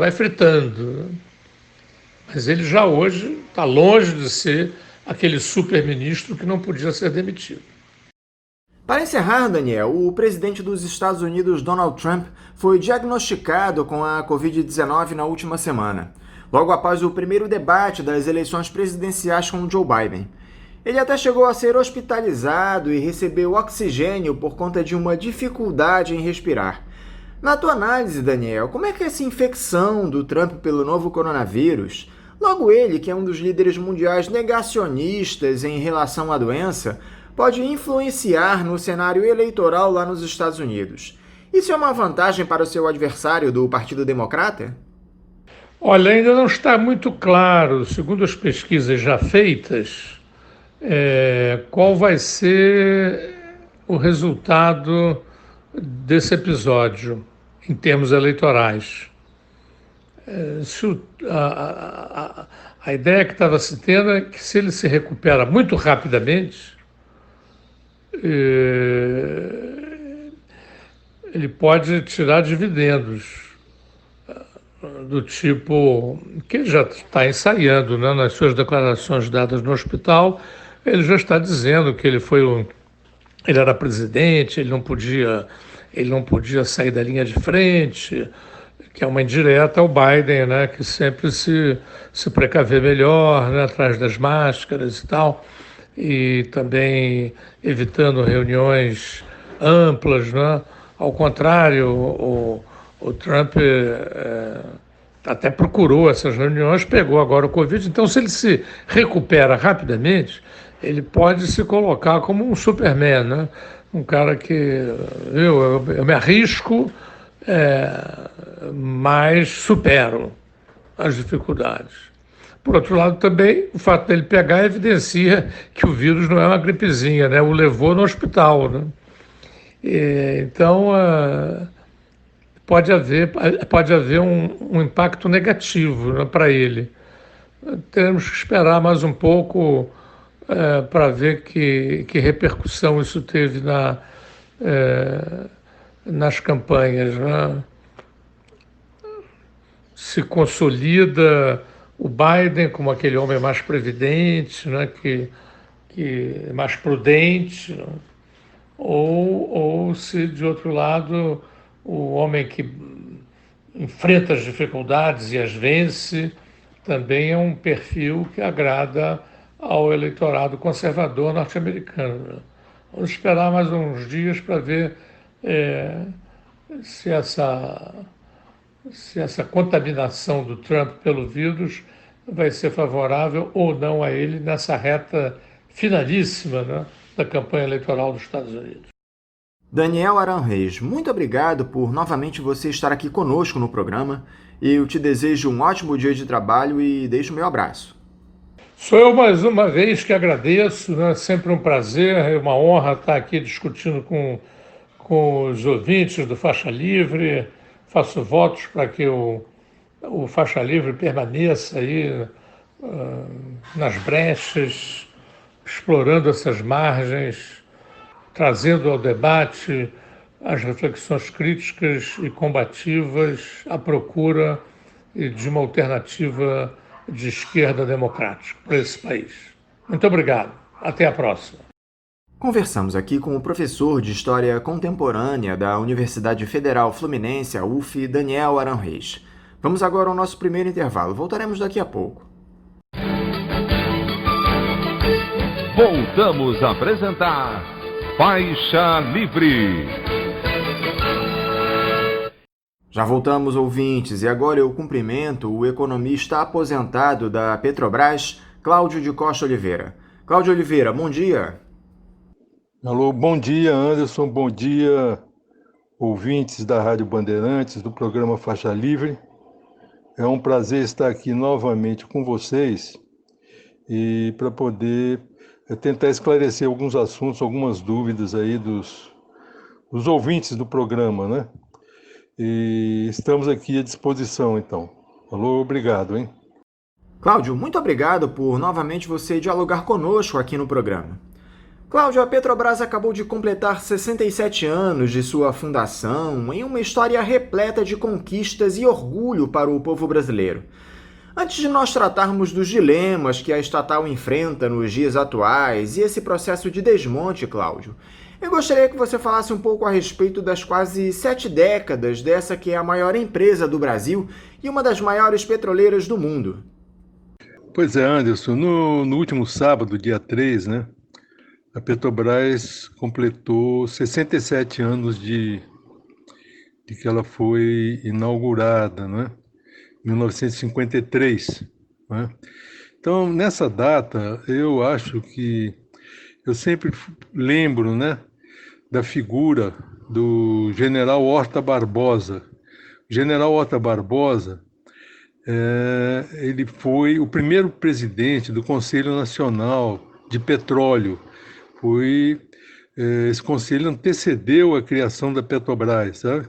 Mas ele já hoje está longe de ser aquele super-ministro que não podia ser demitido. Para encerrar, Daniel, o presidente dos Estados Unidos, Donald Trump, foi diagnosticado com a Covid-19 na última semana, logo após o primeiro debate das eleições presidenciais com Joe Biden. Ele até chegou a ser hospitalizado e recebeu oxigênio por conta de uma dificuldade em respirar. Na tua análise, Daniel, como é que essa infecção do Trump pelo novo coronavírus, logo ele, que é um dos líderes mundiais negacionistas em relação à doença, pode influenciar no cenário eleitoral lá nos Estados Unidos? Isso é uma vantagem para o seu adversário do Partido Democrata? Olha, ainda não está muito claro, segundo as pesquisas já feitas, qual vai ser o resultado desse episódio em termos eleitorais. A ideia que estava se tendo é que, se ele se recupera muito rapidamente, ele pode tirar dividendos do tipo que ele já está ensaiando, né? Nas suas declarações dadas no hospital, ele já está dizendo que ele era presidente, ele não podia sair da linha de frente, que é uma indireta ao Biden, né? Que sempre se precaver melhor, né? Atrás das máscaras e tal, e também evitando reuniões amplas, né? Ao contrário, o Trump até procurou essas reuniões, pegou agora o Covid. Então, se ele se recupera rapidamente, ele pode se colocar como um Superman, né? Um cara que eu me arrisco, mas supero as dificuldades. Por outro lado, também, o fato dele pegar evidencia que o vírus não é uma gripezinha, né? O levou no hospital, né? Então, pode haver um impacto negativo, né, para ele. Teremos que esperar mais um pouco para ver que repercussão isso teve nas campanhas, né? Se consolida o Biden como aquele homem mais previdente, né, que mais prudente, né? Ou se, de outro lado, o homem que enfrenta as dificuldades e as vence também é um perfil que agrada ao eleitorado conservador norte-americano, né? Vamos esperar mais uns dias para ver se essa contaminação do Trump pelo vírus vai ser favorável ou não a ele nessa reta finalíssima, né, da campanha eleitoral dos Estados Unidos. Daniel Aranrez, muito obrigado por novamente você estar aqui conosco no programa. Eu te desejo um ótimo dia de trabalho e deixo o meu abraço. Sou eu mais uma vez que agradeço, né? Sempre um prazer, é uma honra estar aqui discutindo com os ouvintes do Faixa Livre. Faço votos para que o Faixa Livre permaneça aí nas brechas, explorando essas margens, trazendo ao debate as reflexões críticas e combativas à procura de uma alternativa de esquerda democrática para esse país. Muito obrigado. Até a próxima. Conversamos aqui com o professor de História Contemporânea da Universidade Federal Fluminense, a UF, Daniel Aranrez. Vamos agora ao nosso primeiro intervalo. Voltaremos daqui a pouco. Voltamos a apresentar Faixa Livre. Já voltamos, ouvintes, e agora eu cumprimento o economista aposentado da Petrobras, Cláudio de Costa Oliveira. Cláudio Oliveira, bom dia. Alô, bom dia, Anderson, bom dia, ouvintes da Rádio Bandeirantes, do programa Faixa Livre. É um prazer estar aqui novamente com vocês e para poder tentar esclarecer alguns assuntos, algumas dúvidas aí dos ouvintes do programa, né? E estamos aqui à disposição, então. Alô, obrigado, hein? Cláudio, muito obrigado por novamente você dialogar conosco aqui no programa. Cláudio, a Petrobras acabou de completar 67 anos de sua fundação em uma história repleta de conquistas e orgulho para o povo brasileiro. Antes de nós tratarmos dos dilemas que a estatal enfrenta nos dias atuais e esse processo de desmonte, Cláudio, eu gostaria que você falasse um pouco a respeito das quase 7 décadas dessa que é a maior empresa do Brasil e uma das maiores petroleiras do mundo. Pois é, Anderson, no último sábado, dia 3, né, a Petrobras completou 67 anos de que ela foi inaugurada, né, 1953, né? Então, nessa data, eu acho que eu sempre lembro, né, da figura do General Horta Barbosa. O General Horta Barbosa, ele foi o primeiro presidente do Conselho Nacional de Petróleo. Esse conselho antecedeu a criação da Petrobras, sabe?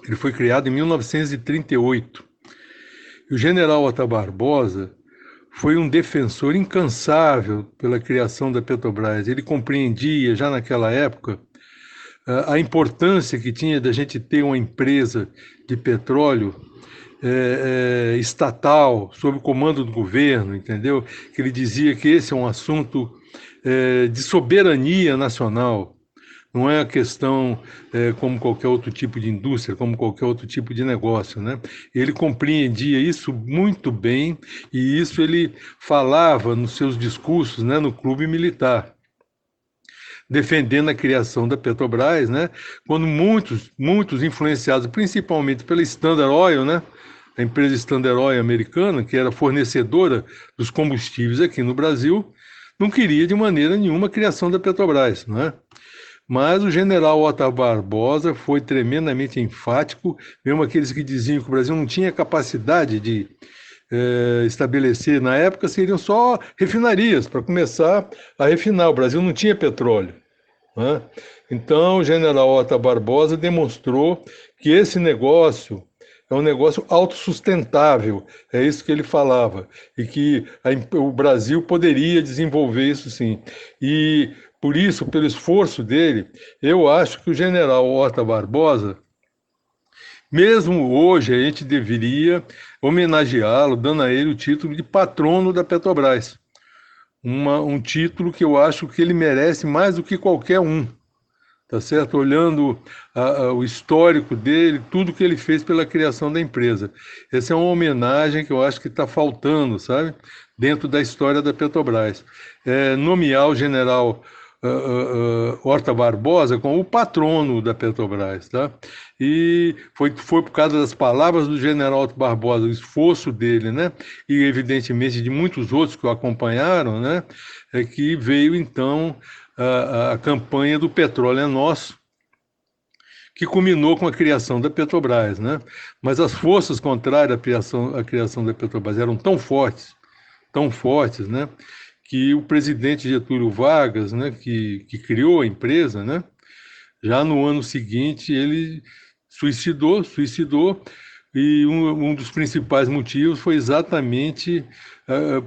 Ele foi criado em 1938. E o General Horta Barbosa foi um defensor incansável pela criação da Petrobras. Ele compreendia, já naquela época, a importância que tinha da gente ter uma empresa de petróleo estatal, sob o comando do governo, entendeu? Que ele dizia que esse é um assunto de soberania nacional. Não é a questão como qualquer outro tipo de indústria, como qualquer outro tipo de negócio, né? Ele compreendia isso muito bem e isso ele falava nos seus discursos, né, no clube militar, defendendo a criação da Petrobras, né? Quando muitos influenciados, principalmente pela Standard Oil, né? A empresa Standard Oil americana, que era fornecedora dos combustíveis aqui no Brasil, não queria de maneira nenhuma a criação da Petrobras, né? Mas o general Horta Barbosa foi tremendamente enfático, mesmo aqueles que diziam que o Brasil não tinha capacidade de estabelecer, na época seriam só refinarias para começar a refinar, o Brasil não tinha petróleo, né? Então o general Horta Barbosa demonstrou que esse negócio é um negócio autossustentável, é isso que ele falava, e que o Brasil poderia desenvolver isso sim. E por isso, pelo esforço dele, eu acho que o general Horta Barbosa, mesmo hoje, a gente deveria homenageá-lo, dando a ele o título de patrono da Petrobras. Um título que eu acho que ele merece mais do que qualquer um, tá certo? Olhando o histórico dele, tudo que ele fez pela criação da empresa. Essa é uma homenagem que eu acho que está faltando, sabe? Dentro da história da Petrobras. Nomear o general Horta Barbosa como o patrono da Petrobras, tá? E foi por causa das palavras do general Horta Barbosa, o esforço dele, né? E evidentemente de muitos outros que o acompanharam, né? Que veio então a campanha do Petróleo é Nosso, que culminou com a criação da Petrobras, né? Mas as forças contrárias à criação da Petrobras eram tão fortes, né? Que o presidente Getúlio Vargas, né, que criou a empresa, né, já no ano seguinte ele suicidou, e um dos principais motivos foi exatamente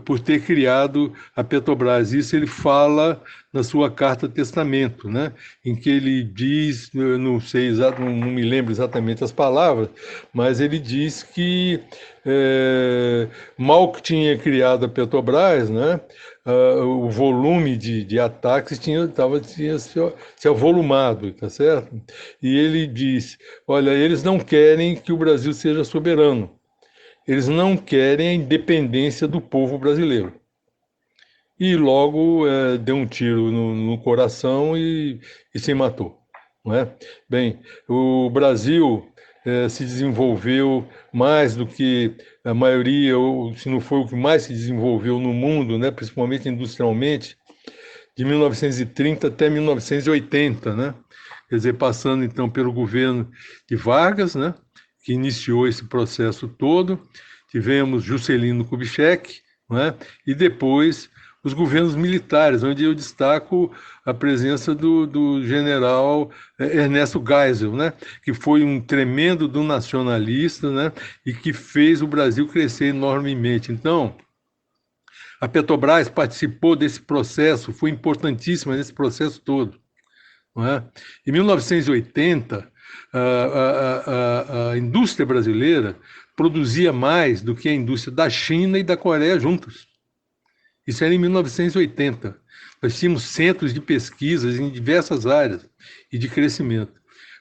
por ter criado a Petrobras. Isso ele fala na sua carta testamento, né, em que ele diz, eu não sei não me lembro exatamente as palavras, mas ele diz que mal que tinha criado a Petrobras, né, o volume de ataques tinha se avolumado, tá certo? E ele diz, olha, eles não querem que o Brasil seja soberano, eles não querem a independência do povo brasileiro. E logo deu um tiro no coração e se matou, não é? Bem, o Brasil se desenvolveu mais do que a maioria, ou se não foi o que mais se desenvolveu no mundo, né, principalmente industrialmente, de 1930 até 1980, né? Quer dizer, passando então pelo governo de Vargas, né, que iniciou esse processo todo, tivemos Juscelino Kubitschek, né, e depois os governos militares, onde eu destaco a presença do general Ernesto Geisel, né, que foi um tremendo do nacionalista, né, e que fez o Brasil crescer enormemente. Então, a Petrobras participou desse processo, foi importantíssima nesse processo todo, não é? Em 1980, a indústria brasileira produzia mais do que a indústria da China e da Coreia juntas. Isso era em 1980. Nós tínhamos centros de pesquisas em diversas áreas e de crescimento.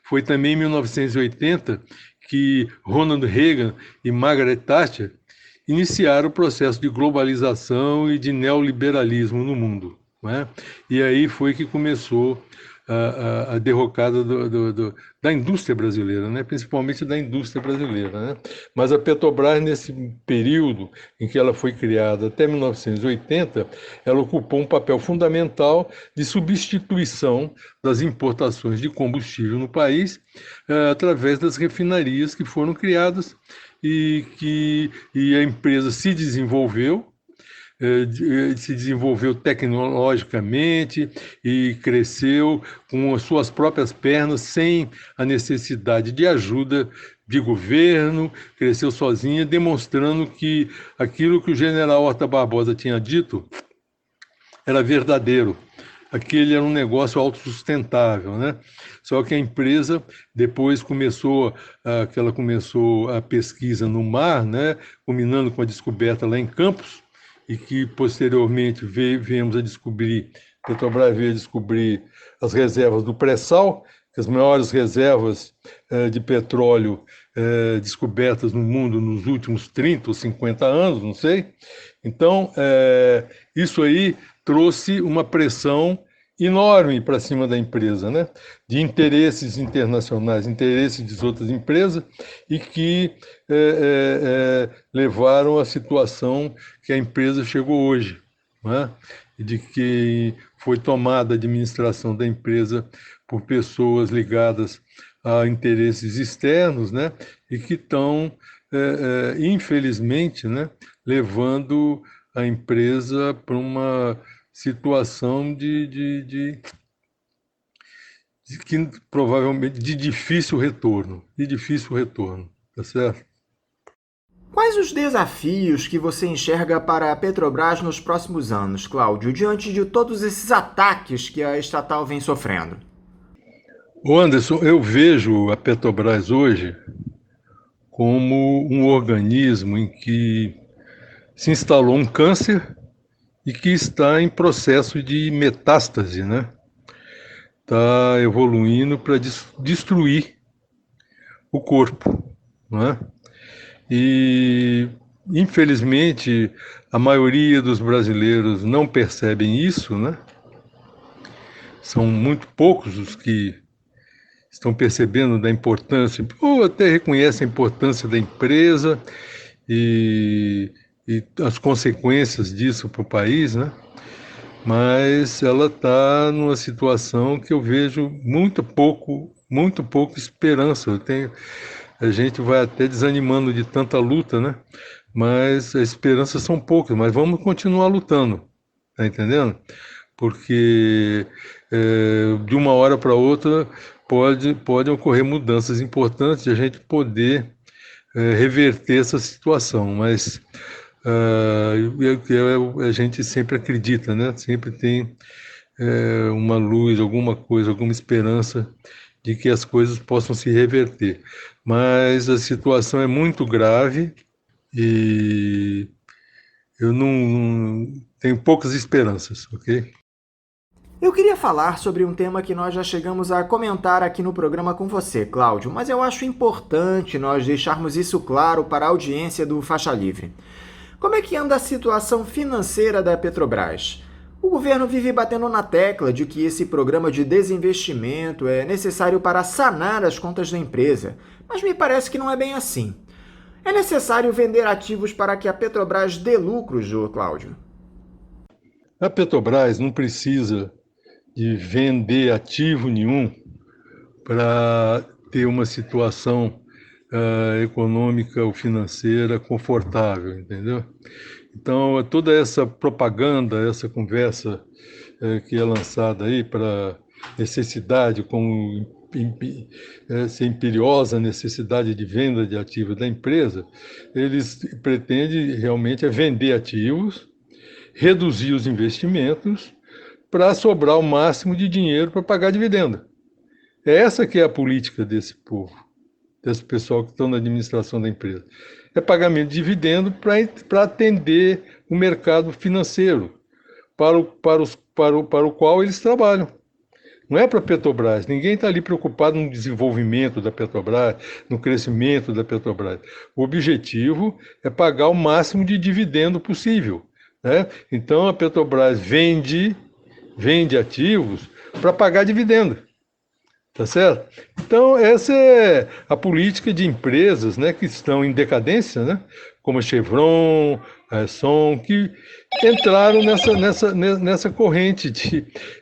Foi também em 1980 que Ronald Reagan e Margaret Thatcher iniciar o processo de globalização e de neoliberalismo no mundo, não é? E aí foi que começou a derrocada da indústria brasileira, né? Principalmente da indústria brasileira, né? Mas a Petrobras, nesse período em que ela foi criada até 1980, ela ocupou um papel fundamental de substituição das importações de combustível no país através das refinarias que foram criadas e a empresa se desenvolveu tecnologicamente e cresceu com as suas próprias pernas, sem a necessidade de ajuda de governo, cresceu sozinha, demonstrando que aquilo que o general Horta Barbosa tinha dito era verdadeiro. Aquele era um negócio autossustentável, né? Só que a empresa depois começou a pesquisa no mar, né? Culminando com a descoberta lá em Campos, e que posteriormente viemos a descobrir, Petrobras veio a descobrir as reservas do pré-sal, que as maiores reservas de petróleo descobertas no mundo nos últimos 30 ou 50 anos, não sei. Então, isso aí trouxe uma pressão enorme para cima da empresa, né? De interesses internacionais, interesses de outras empresas, e que levaram à situação que a empresa chegou hoje, né? De que foi tomada a administração da empresa por pessoas ligadas a interesses externos, né? E que estão, infelizmente, né? Levando a empresa para uma situação de que provavelmente de difícil retorno, tá certo? Quais os desafios que você enxerga para a Petrobras nos próximos anos, Cláudio, diante de todos esses ataques que a estatal vem sofrendo? Ô Anderson, eu vejo a Petrobras hoje como um organismo em que se instalou um câncer e que está em processo de metástase, né? Está evoluindo para destruir o corpo, né? E, infelizmente, a maioria dos brasileiros não percebem isso, né? São muito poucos os que estão percebendo da importância, ou até reconhecem a importância da empresa e as consequências disso para o país, né? Mas ela está numa situação que eu vejo muito pouco esperança. A gente vai até desanimando de tanta luta, né? Mas as esperanças são poucas, mas vamos continuar lutando, tá entendendo? Porque de uma hora para outra pode ocorrer mudanças importantes e a gente poder reverter essa situação, mas a gente sempre acredita, né? Sempre tem uma luz, alguma coisa, alguma esperança de que as coisas possam se reverter. Mas a situação é muito grave e eu não tenho poucas esperanças, ok? Eu queria falar sobre um tema que nós já chegamos a comentar aqui no programa com você, Cláudio, mas eu acho importante nós deixarmos isso claro para a audiência do Faixa Livre. Como é que anda a situação financeira da Petrobras? O governo vive batendo na tecla de que esse programa de desinvestimento é necessário para sanar as contas da empresa, mas me parece que não é bem assim. É necessário vender ativos para que a Petrobras dê lucros, Cláudio? A Petrobras não precisa de vender ativo nenhum para ter uma situação econômica ou financeira confortável, entendeu? Então, toda essa propaganda, essa conversa que é lançada aí para necessidade, como essa imperiosa necessidade de venda de ativos da empresa, eles pretendem realmente vender ativos, reduzir os investimentos para sobrar o máximo de dinheiro para pagar dividendo. É essa que é a política desse povo, desse pessoal que estão na administração da empresa. É pagamento de dividendo para atender o mercado financeiro para o qual eles trabalham. Não é para a Petrobras. Ninguém está ali preocupado no desenvolvimento da Petrobras, no crescimento da Petrobras. O objetivo é pagar o máximo de dividendo possível, né? Então a Petrobras vende ativos para pagar dividendo. Tá certo? Então, essa é a política de empresas, né, que estão em decadência, né, como a Chevron, a Exxon, que entraram nessa corrente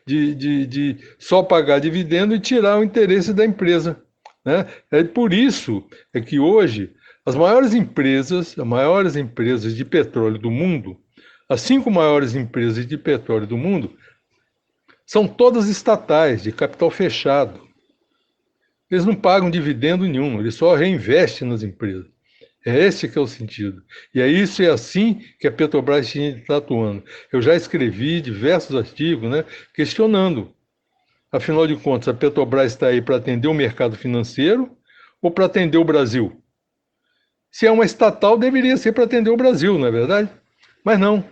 de só pagar dividendo e tirar o interesse da empresa, né? É por isso é que hoje as maiores empresas de petróleo do mundo, as 5 maiores empresas de petróleo do mundo, são todas estatais, de capital fechado. Eles não pagam dividendo nenhum, eles só reinvestem nas empresas. É esse que é o sentido. E é isso, é assim que a Petrobras está atuando. Eu já escrevi diversos artigos, né, questionando. Afinal de contas, a Petrobras está aí para atender o mercado financeiro ou para atender o Brasil? Se é uma estatal, deveria ser para atender o Brasil, não é verdade? Mas não.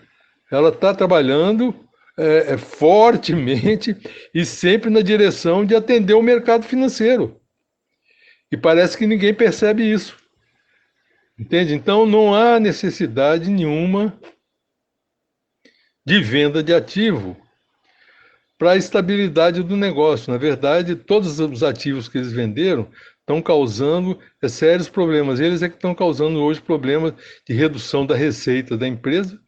Ela está trabalhando fortemente e sempre na direção de atender o mercado financeiro. E parece que ninguém percebe isso. Entende? Então não há necessidade nenhuma de venda de ativo para a estabilidade do negócio. Na verdade, todos os ativos que eles venderam estão causando sérios problemas. Eles é que estão causando hoje problemas de redução da receita da empresa,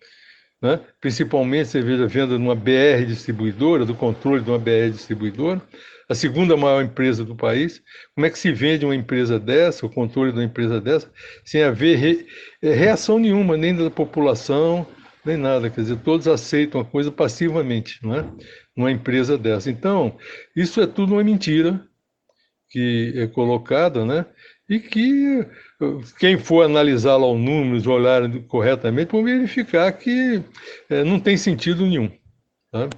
né? Principalmente, você veja a venda de uma BR distribuidora, do controle de uma BR distribuidora, a segunda maior empresa do país. Como é que se vende uma empresa dessa, o controle de uma empresa dessa, sem haver reação nenhuma, nem da população, nem nada? Quer dizer, todos aceitam a coisa passivamente, não é? Uma empresa dessa. Então, isso é tudo uma mentira que é colocada, né? E que quem for analisar lá os números, olhar corretamente, vão verificar que não tem sentido nenhum, tá?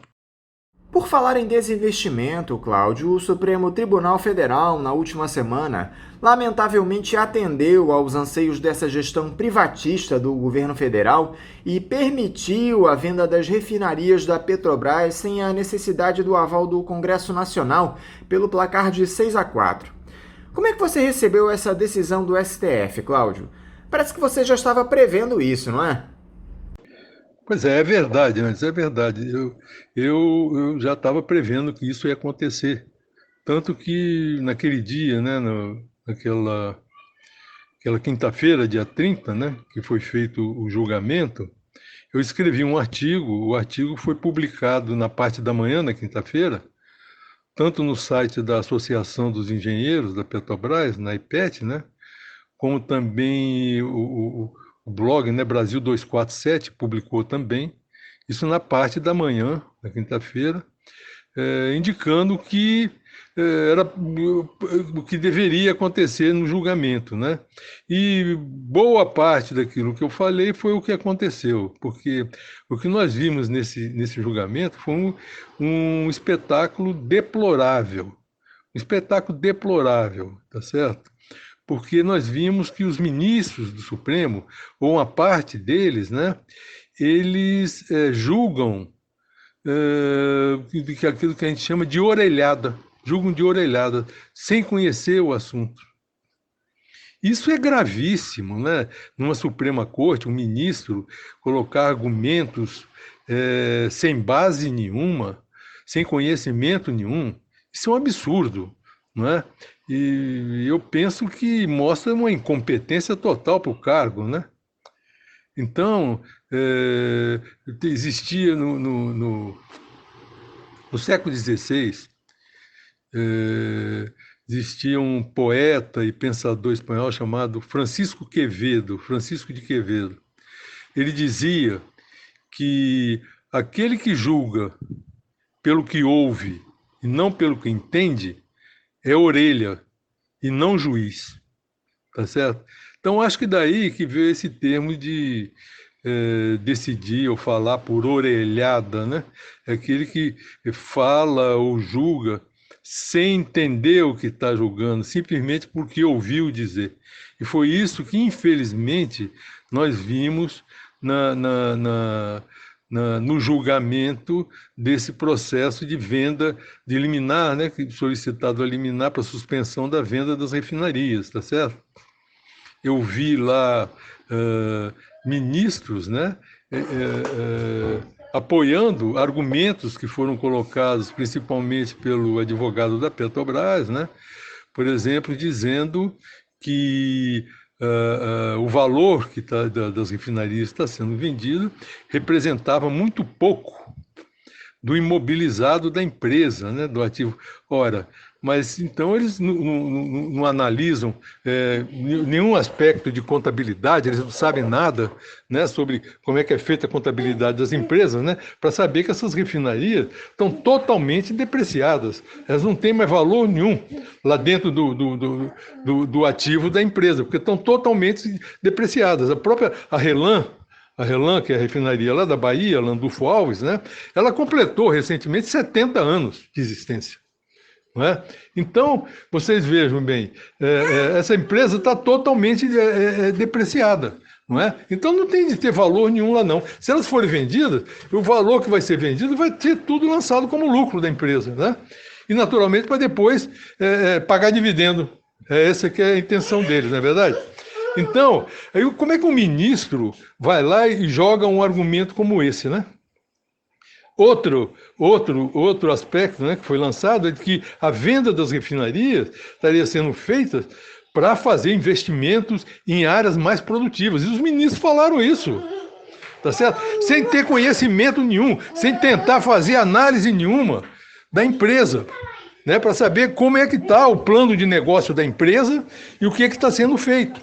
Por falar em desinvestimento, Cláudio, o Supremo Tribunal Federal, na última semana, lamentavelmente atendeu aos anseios dessa gestão privatista do governo federal e permitiu a venda das refinarias da Petrobras sem a necessidade do aval do Congresso Nacional, pelo placar de 6-4. Como é que você recebeu essa decisão do STF, Cláudio? Parece que você já estava prevendo isso, não é? Pois é verdade, mas é verdade. Eu já estava prevendo que isso ia acontecer. Tanto que naquele dia, né, aquela quinta-feira, dia 30, né, que foi feito o julgamento, eu escrevi um artigo, o artigo foi publicado na parte da manhã, na quinta-feira, tanto no site da Associação dos Engenheiros da Petrobras, na IPET, né, como também o blog, né, Brasil 247 publicou também, isso na parte da manhã, na quinta-feira, indicando que era o que deveria acontecer no julgamento, né? E boa parte daquilo que eu falei foi o que aconteceu, porque o que nós vimos nesse julgamento foi um espetáculo deplorável, tá certo? Porque nós vimos que os ministros do Supremo, ou uma parte deles, né, eles julgam aquilo que a gente chama de orelhada, julgam de orelhada, sem conhecer o assunto. Isso é gravíssimo, né? Numa Suprema Corte, um ministro colocar argumentos sem base nenhuma, sem conhecimento nenhum, isso é um absurdo, não é? E eu penso que mostra uma incompetência total para o cargo, né? Então, existia no século XVI, existia um poeta e pensador espanhol chamado Francisco de Quevedo. Ele dizia que aquele que julga pelo que ouve e não pelo que entende é orelha e não juiz, tá certo? Então, acho que daí que veio esse termo de decidir ou falar por orelhada, né? É aquele que fala ou julga sem entender o que está julgando, simplesmente porque ouviu dizer. E foi isso que, infelizmente, nós vimos no julgamento desse processo de venda, de liminar, né, solicitado a liminar para suspensão da venda das refinarias, tá certo? Eu vi lá ministros, né, apoiando argumentos que foram colocados principalmente pelo advogado da Petrobras, né, por exemplo, dizendo que o valor que das refinarias está sendo vendido representava muito pouco do imobilizado da empresa, né, do ativo. Ora, mas então eles não analisam nenhum aspecto de contabilidade, eles não sabem nada, né, sobre como é que é feita a contabilidade das empresas, né, para saber que essas refinarias estão totalmente depreciadas, elas não têm mais valor nenhum lá dentro do ativo da empresa, porque estão totalmente depreciadas. A própria Arrelan, que é a refinaria lá da Bahia, Landulfo Alves, né, ela completou recentemente 70 anos de existência. Não é? Então, vocês vejam bem, essa empresa está totalmente depreciada. Não é? Então não tem de ter valor nenhum lá não. Se elas forem vendidas, o valor que vai ser vendido vai ter tudo lançado como lucro da empresa. Né? E naturalmente para depois pagar dividendo. Essa que é a intenção deles, não é verdade? Então, aí, como é que um ministro vai lá e joga um argumento como esse, né? Outro aspecto, né, que foi lançado é de que a venda das refinarias estaria sendo feita para fazer investimentos em áreas mais produtivas. E os ministros falaram isso, tá certo? Sem ter conhecimento nenhum, sem tentar fazer análise nenhuma da empresa, né, para saber como é que está o plano de negócio da empresa e o que é que está sendo feito.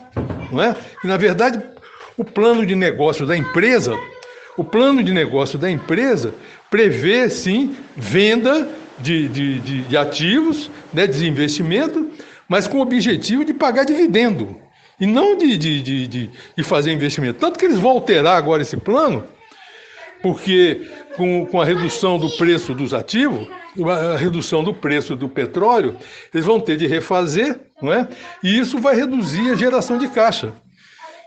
Não é? E, na verdade, o plano de negócio da empresa prevê, sim, venda de ativos, né, desinvestimento, mas com o objetivo de pagar dividendo, e não de fazer investimento. Tanto que eles vão alterar agora esse plano, porque com a redução do preço dos ativos, a redução do preço do petróleo, eles vão ter de refazer, não é? E isso vai reduzir a geração de caixa.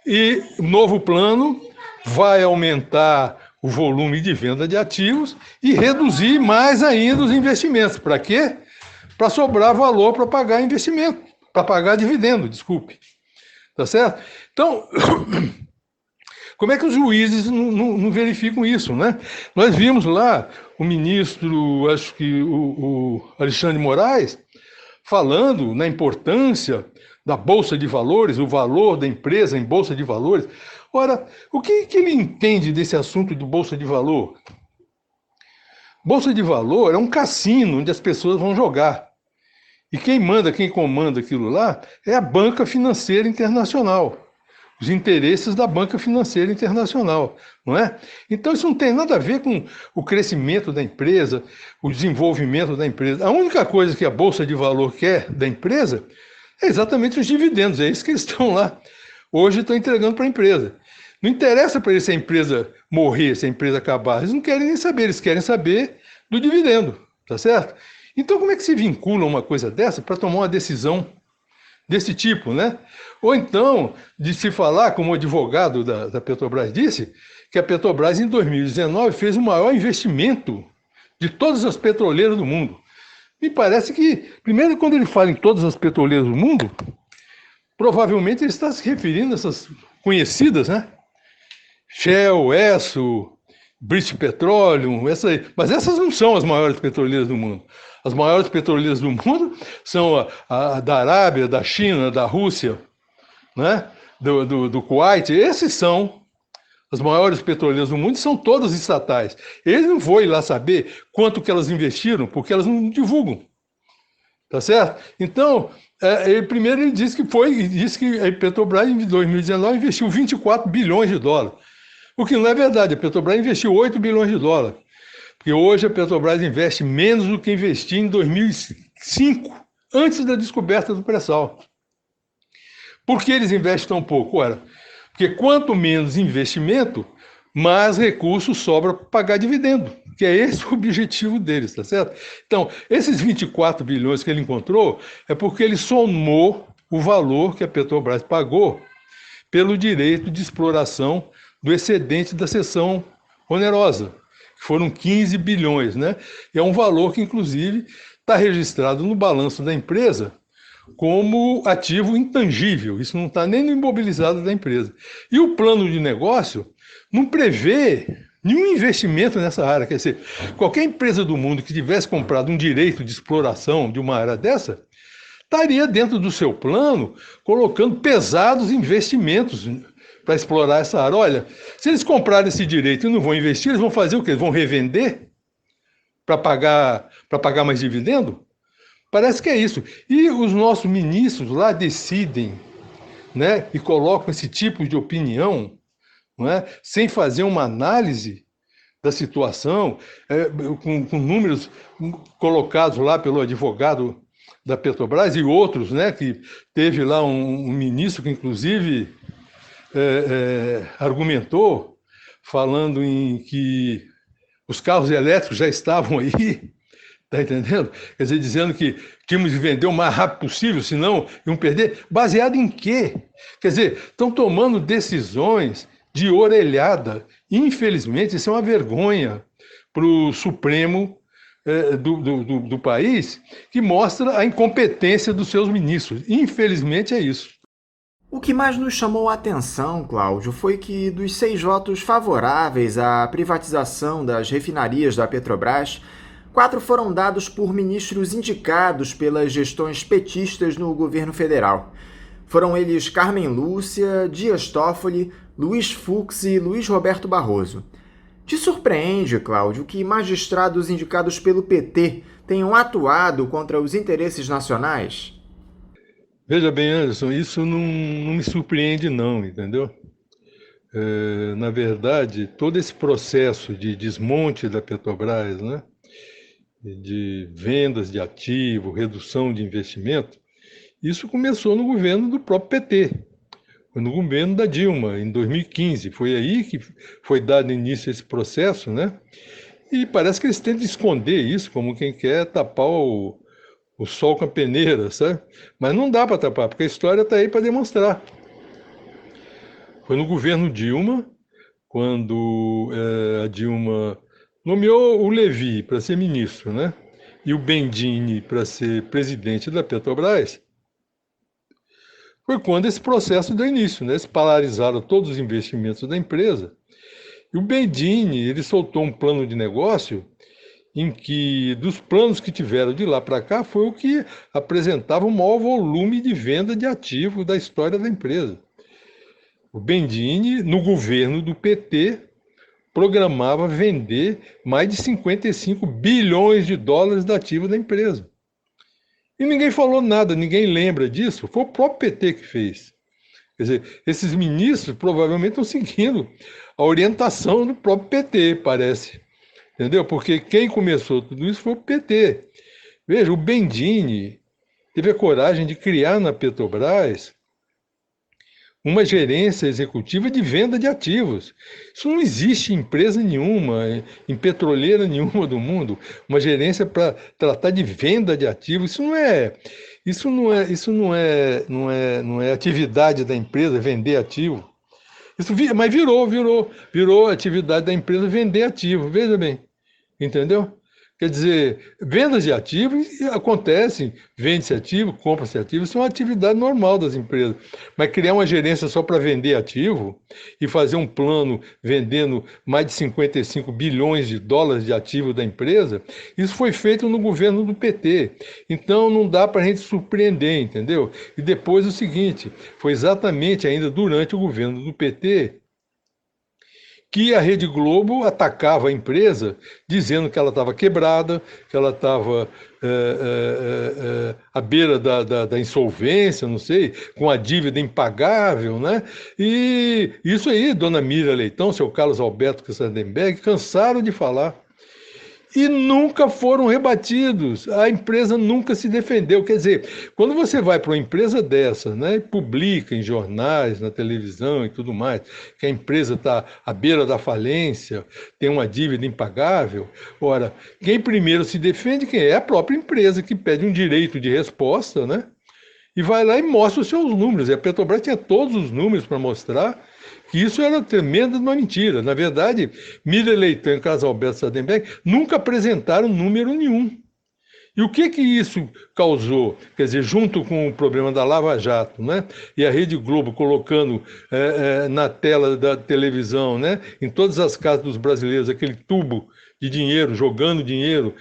E o novo plano vai aumentar o volume de venda de ativos e reduzir mais ainda os investimentos. Para quê? Para sobrar valor para pagar investimento, para pagar dividendo, desculpe. Tá certo? Então, como é que os juízes não verificam isso, né? Nós vimos lá o ministro, acho que o Alexandre de Moraes, falando na importância da Bolsa de Valores, o valor da empresa em Bolsa de Valores. Ora, o que ele entende desse assunto de Bolsa de Valor? Bolsa de Valor é um cassino onde as pessoas vão jogar. E quem comanda aquilo lá é a Banca Financeira Internacional. Os interesses da Banca Financeira Internacional, não é? Então isso não tem nada a ver com o crescimento da empresa, o desenvolvimento da empresa. A única coisa que a Bolsa de Valor quer da empresa é exatamente os dividendos, é isso que eles estão lá. Hoje estão entregando para a empresa. Não interessa para eles se a empresa morrer, se a empresa acabar. Eles não querem nem saber, eles querem saber do dividendo, tá certo? Então como é que se vincula uma coisa dessa para tomar uma decisão desse tipo, né? Ou então, de se falar, como o advogado da Petrobras disse, que a Petrobras em 2019 fez o maior investimento de todas as petroleiras do mundo. Me parece que, primeiro, quando ele fala em todas as petroleiras do mundo, provavelmente ele está se referindo a essas conhecidas, né? Shell, Esso, British Petroleum, mas essas não são as maiores petroleiras do mundo. As maiores petroleiras do mundo são a da Arábia, da China, da Rússia, né? do Kuwait. Esses são as maiores petroleiras do mundo e são todas estatais. Eles não vão ir lá saber quanto que elas investiram, porque elas não divulgam. Tá certo? Então, primeiro ele disse que a Petrobras em 2019 investiu 24 bilhões de dólares. O que não é verdade, a Petrobras investiu 8 bilhões de dólares. Porque hoje a Petrobras investe menos do que investia em 2005, antes da descoberta do pré-sal. Por que eles investem tão pouco? Ora, porque quanto menos investimento, mais recursos sobra para pagar dividendo, que é esse o objetivo deles, tá certo? Então, esses 24 bilhões que ele encontrou é porque ele somou o valor que a Petrobras pagou pelo direito de exploração do excedente da seção onerosa, que foram 15 bilhões, né? E é um valor que, inclusive, está registrado no balanço da empresa como ativo intangível. Isso não está nem no imobilizado da empresa. E o plano de negócio não prevê nenhum investimento nessa área. Quer dizer, qualquer empresa do mundo que tivesse comprado um direito de exploração de uma área dessa, estaria dentro do seu plano colocando pesados investimentos para explorar essa área. Olha, se eles comprarem esse direito e não vão investir, eles vão fazer o quê? Eles vão revender para pagar mais dividendo? Parece que é isso. E os nossos ministros lá decidem, né, e colocam esse tipo de opinião, não é, sem fazer uma análise da situação, com números colocados lá pelo advogado da Petrobras e outros, né, que teve lá um ministro que, inclusive, argumentou, falando em que os carros elétricos já estavam aí, está entendendo? Quer dizer, dizendo que tínhamos de vender o mais rápido possível, senão iam perder. Baseado em quê? Quer dizer, estão tomando decisões de orelhada. Infelizmente, isso é uma vergonha para o Supremo do país, que mostra a incompetência dos seus ministros. Infelizmente, é isso. O que mais nos chamou a atenção, Cláudio, foi que dos 6 votos favoráveis à privatização das refinarias da Petrobras, 4 foram dados por ministros indicados pelas gestões petistas no governo federal. Foram eles Carmen Lúcia, Dias Toffoli, Luiz Fux e Luiz Roberto Barroso. Te surpreende, Cláudio, que magistrados indicados pelo PT tenham atuado contra os interesses nacionais? Veja bem, Anderson, isso não me surpreende não, entendeu? Na verdade, todo esse processo de desmonte da Petrobras, né, de vendas de ativo, redução de investimento, isso começou no governo do próprio PT, no governo da Dilma, em 2015. Foi aí que foi dado início a esse processo, né? E parece que eles tentam esconder isso, como quem quer tapar o sol com a peneira, sabe? Mas não dá para tapar, porque a história está aí para demonstrar. Foi no governo Dilma, quando a Dilma nomeou o Levi para ser ministro, né? E o Bendini para ser presidente da Petrobras. Foi quando esse processo deu início, né? Eles paralisaram todos os investimentos da empresa. E o Bendini, ele soltou um plano de negócio em que, dos planos que tiveram de lá para cá, foi o que apresentava o maior volume de venda de ativos da história da empresa. O Bendini, no governo do PT, programava vender mais de 55 bilhões de dólares de ativos da empresa. E ninguém falou nada, ninguém lembra disso. Foi o próprio PT que fez. Quer dizer, esses ministros provavelmente estão seguindo a orientação do próprio PT, parece. Entendeu? Porque quem começou tudo isso foi o PT. Veja, o Bendini teve a coragem de criar na Petrobras uma gerência executiva de venda de ativos. Isso não existe em empresa nenhuma, em petroleira nenhuma do mundo, uma gerência para tratar de venda de ativos. Isso não é atividade da empresa, vender ativo. Mas virou atividade da empresa vender ativo. Veja bem, entendeu? Quer dizer, vendas de ativos acontecem, vende-se ativo, compra-se ativo, isso é uma atividade normal das empresas. Mas criar uma gerência só para vender ativo e fazer um plano vendendo mais de 55 bilhões de dólares de ativo da empresa, isso foi feito no governo do PT. Então não dá para a gente surpreender, entendeu? E depois o seguinte, foi exatamente ainda durante o governo do PT que a Rede Globo atacava a empresa dizendo que ela estava quebrada, que ela estava à beira da insolvência, não sei, com a dívida impagável, né? E isso aí, dona Mira Leitão, seu Carlos Alberto Kassendenberg, cansaram de falar. E nunca foram rebatidos. A empresa nunca se defendeu. Quer dizer, quando você vai para uma empresa dessa, né, e publica em jornais, na televisão e tudo mais, que a empresa está à beira da falência, tem uma dívida impagável, ora, quem primeiro se defende quem é a própria empresa, que pede um direito de resposta, né? e vai lá e mostra os seus números. E a Petrobras tinha todos os números para mostrar que isso era tremenda uma mentira. Na verdade, Miller Leitão e Carlos Alberto Sardenberg nunca apresentaram número nenhum. E o que isso causou? Quer dizer, junto com o problema da Lava Jato, né? E a Rede Globo colocando na tela da televisão, né? Em todas as casas dos brasileiros, aquele tubo de dinheiro, jorrando dinheiro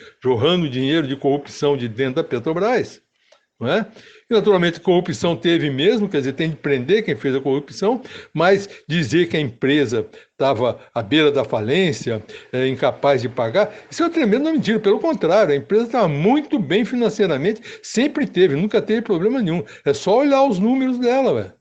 de corrupção de dentro da Petrobras, não é? E, naturalmente, corrupção teve mesmo, quer dizer, tem de prender quem fez a corrupção, mas dizer que a empresa estava à beira da falência, incapaz de pagar, isso é uma tremenda mentira. Pelo contrário, a empresa estava muito bem financeiramente, sempre teve, nunca teve problema nenhum. É só olhar os números dela, velho.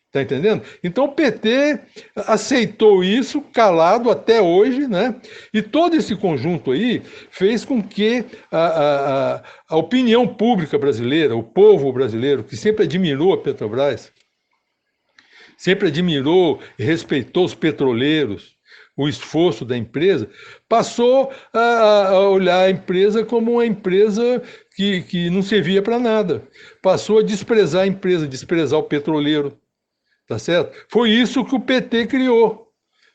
Está entendendo? Então o PT aceitou isso calado até hoje, né? E todo esse conjunto aí fez com que a opinião pública brasileira, o povo brasileiro, que sempre admirou a Petrobras, sempre admirou e respeitou os petroleiros, o esforço da empresa, passou a olhar a empresa como uma empresa que não servia para nada. Passou a desprezar a empresa, desprezar o petroleiro. Tá certo? Foi isso que o PT criou,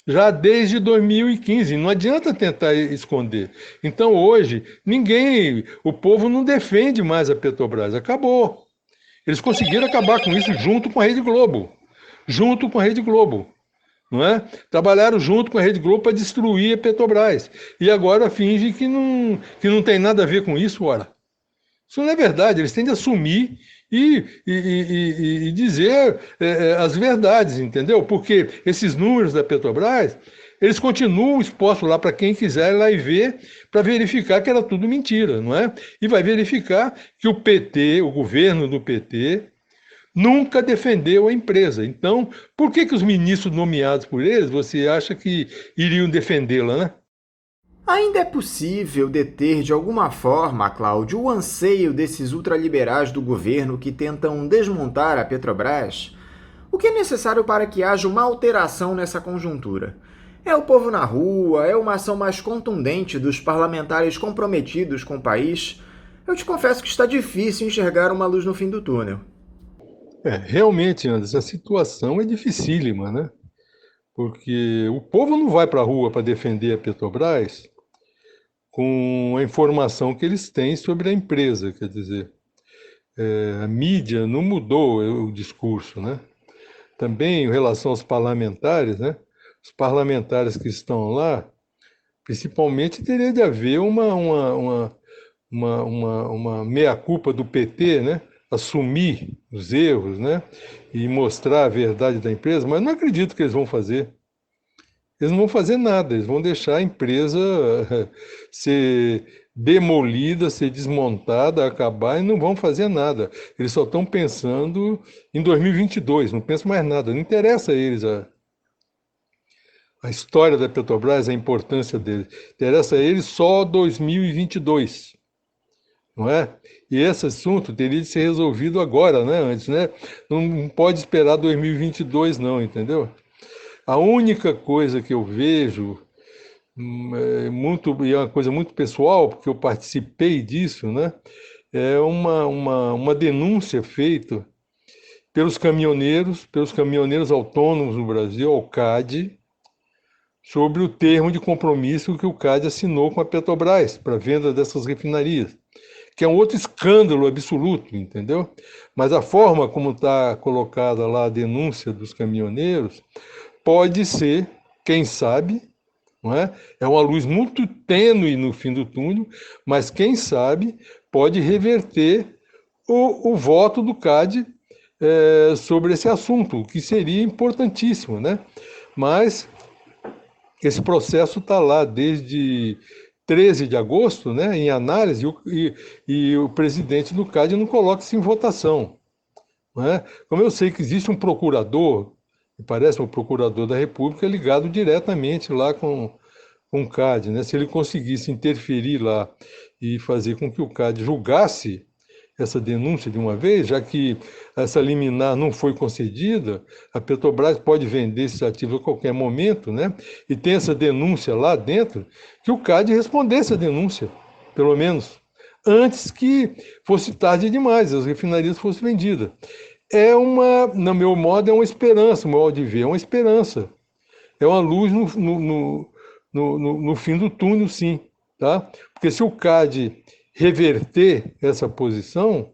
já desde 2015. Não adianta tentar esconder. Então, hoje, o povo não defende mais a Petrobras. Acabou. Eles conseguiram acabar com isso junto com a Rede Globo. Junto com a Rede Globo. Não é? Trabalharam junto com a Rede Globo para destruir a Petrobras. E agora fingem que não tem nada a ver com isso, ora. Isso não é verdade. Eles têm de assumir e dizer as verdades, entendeu? Porque esses números da Petrobras, eles continuam expostos lá para quem quiser ir lá e ver, para verificar que era tudo mentira, não é? E vai verificar que o PT, o governo do PT, nunca defendeu a empresa. Então, por que os ministros nomeados por eles, você acha que iriam defendê-la, né? Ainda é possível deter de alguma forma, Cláudio, o anseio desses ultraliberais do governo que tentam desmontar a Petrobras? O que é necessário para que haja uma alteração nessa conjuntura? É o povo na rua? É uma ação mais contundente dos parlamentares comprometidos com o país? Eu te confesso que está difícil enxergar uma luz no fim do túnel. Realmente, Anderson, a situação é dificílima, né? Porque o povo não vai para a rua para defender a Petrobras com a informação que eles têm sobre a empresa, quer dizer, a mídia não mudou o discurso, né? Também em relação aos parlamentares, né? Os parlamentares que estão lá, principalmente teria de haver uma meia-culpa do PT, né? Assumir os erros, né? E mostrar a verdade da empresa, mas não acredito que eles vão fazer. Eles não vão fazer nada, eles vão deixar a empresa ser demolida, ser desmontada, acabar e não vão fazer nada. Eles só estão pensando em 2022, não pensam mais nada. Não interessa a eles a história da Petrobras, a importância deles. Interessa a eles só 2022, não é? E esse assunto teria de ser resolvido agora, né? Antes, né? Não pode esperar 2022, não, entendeu? A única coisa que eu vejo, e é uma coisa muito pessoal, porque eu participei disso, né? É uma denúncia feita pelos caminhoneiros autônomos no Brasil, ao CAD, sobre o termo de compromisso que o CAD assinou com a Petrobras para a venda dessas refinarias, que é um outro escândalo absoluto, entendeu? Mas a forma como está colocada lá a denúncia dos caminhoneiros pode ser, quem sabe, não é? É uma luz muito tênue no fim do túnel, mas quem sabe pode reverter o voto do CAD sobre esse assunto, que seria importantíssimo, né? Mas esse processo está lá desde 13 de agosto, né, em análise, e o presidente do CAD não coloca isso em votação, não é? Como eu sei que existe um procurador, me parece um procurador da República ligado diretamente lá com o CAD, né? Se ele conseguisse interferir lá e fazer com que o CAD julgasse essa denúncia de uma vez, já que essa liminar não foi concedida, a Petrobras pode vender esses ativos a qualquer momento, né? E tem essa denúncia lá dentro, que o CAD respondesse a denúncia, pelo menos, antes que fosse tarde demais, as refinarias fossem vendidas. No meu modo, é uma esperança, o modo de ver, é uma esperança. É uma luz no fim do túnel, sim. Tá? Porque se o CAD reverter essa posição,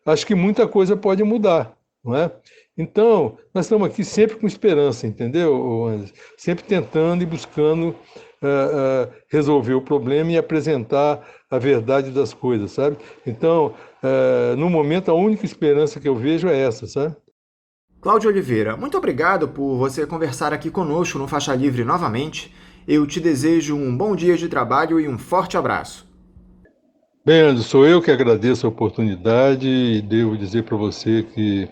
acho que muita coisa pode mudar, não é? Então, nós estamos aqui sempre com esperança, entendeu, Anderson? Sempre tentando e buscando resolver o problema e apresentar a verdade das coisas, sabe? Então, no momento, a única esperança que eu vejo é essa, sabe? Cláudio Oliveira, muito obrigado por você conversar aqui conosco no Faixa Livre novamente. Eu te desejo um bom dia de trabalho e um forte abraço. Bem, Anderson, sou eu que agradeço a oportunidade e devo dizer para você que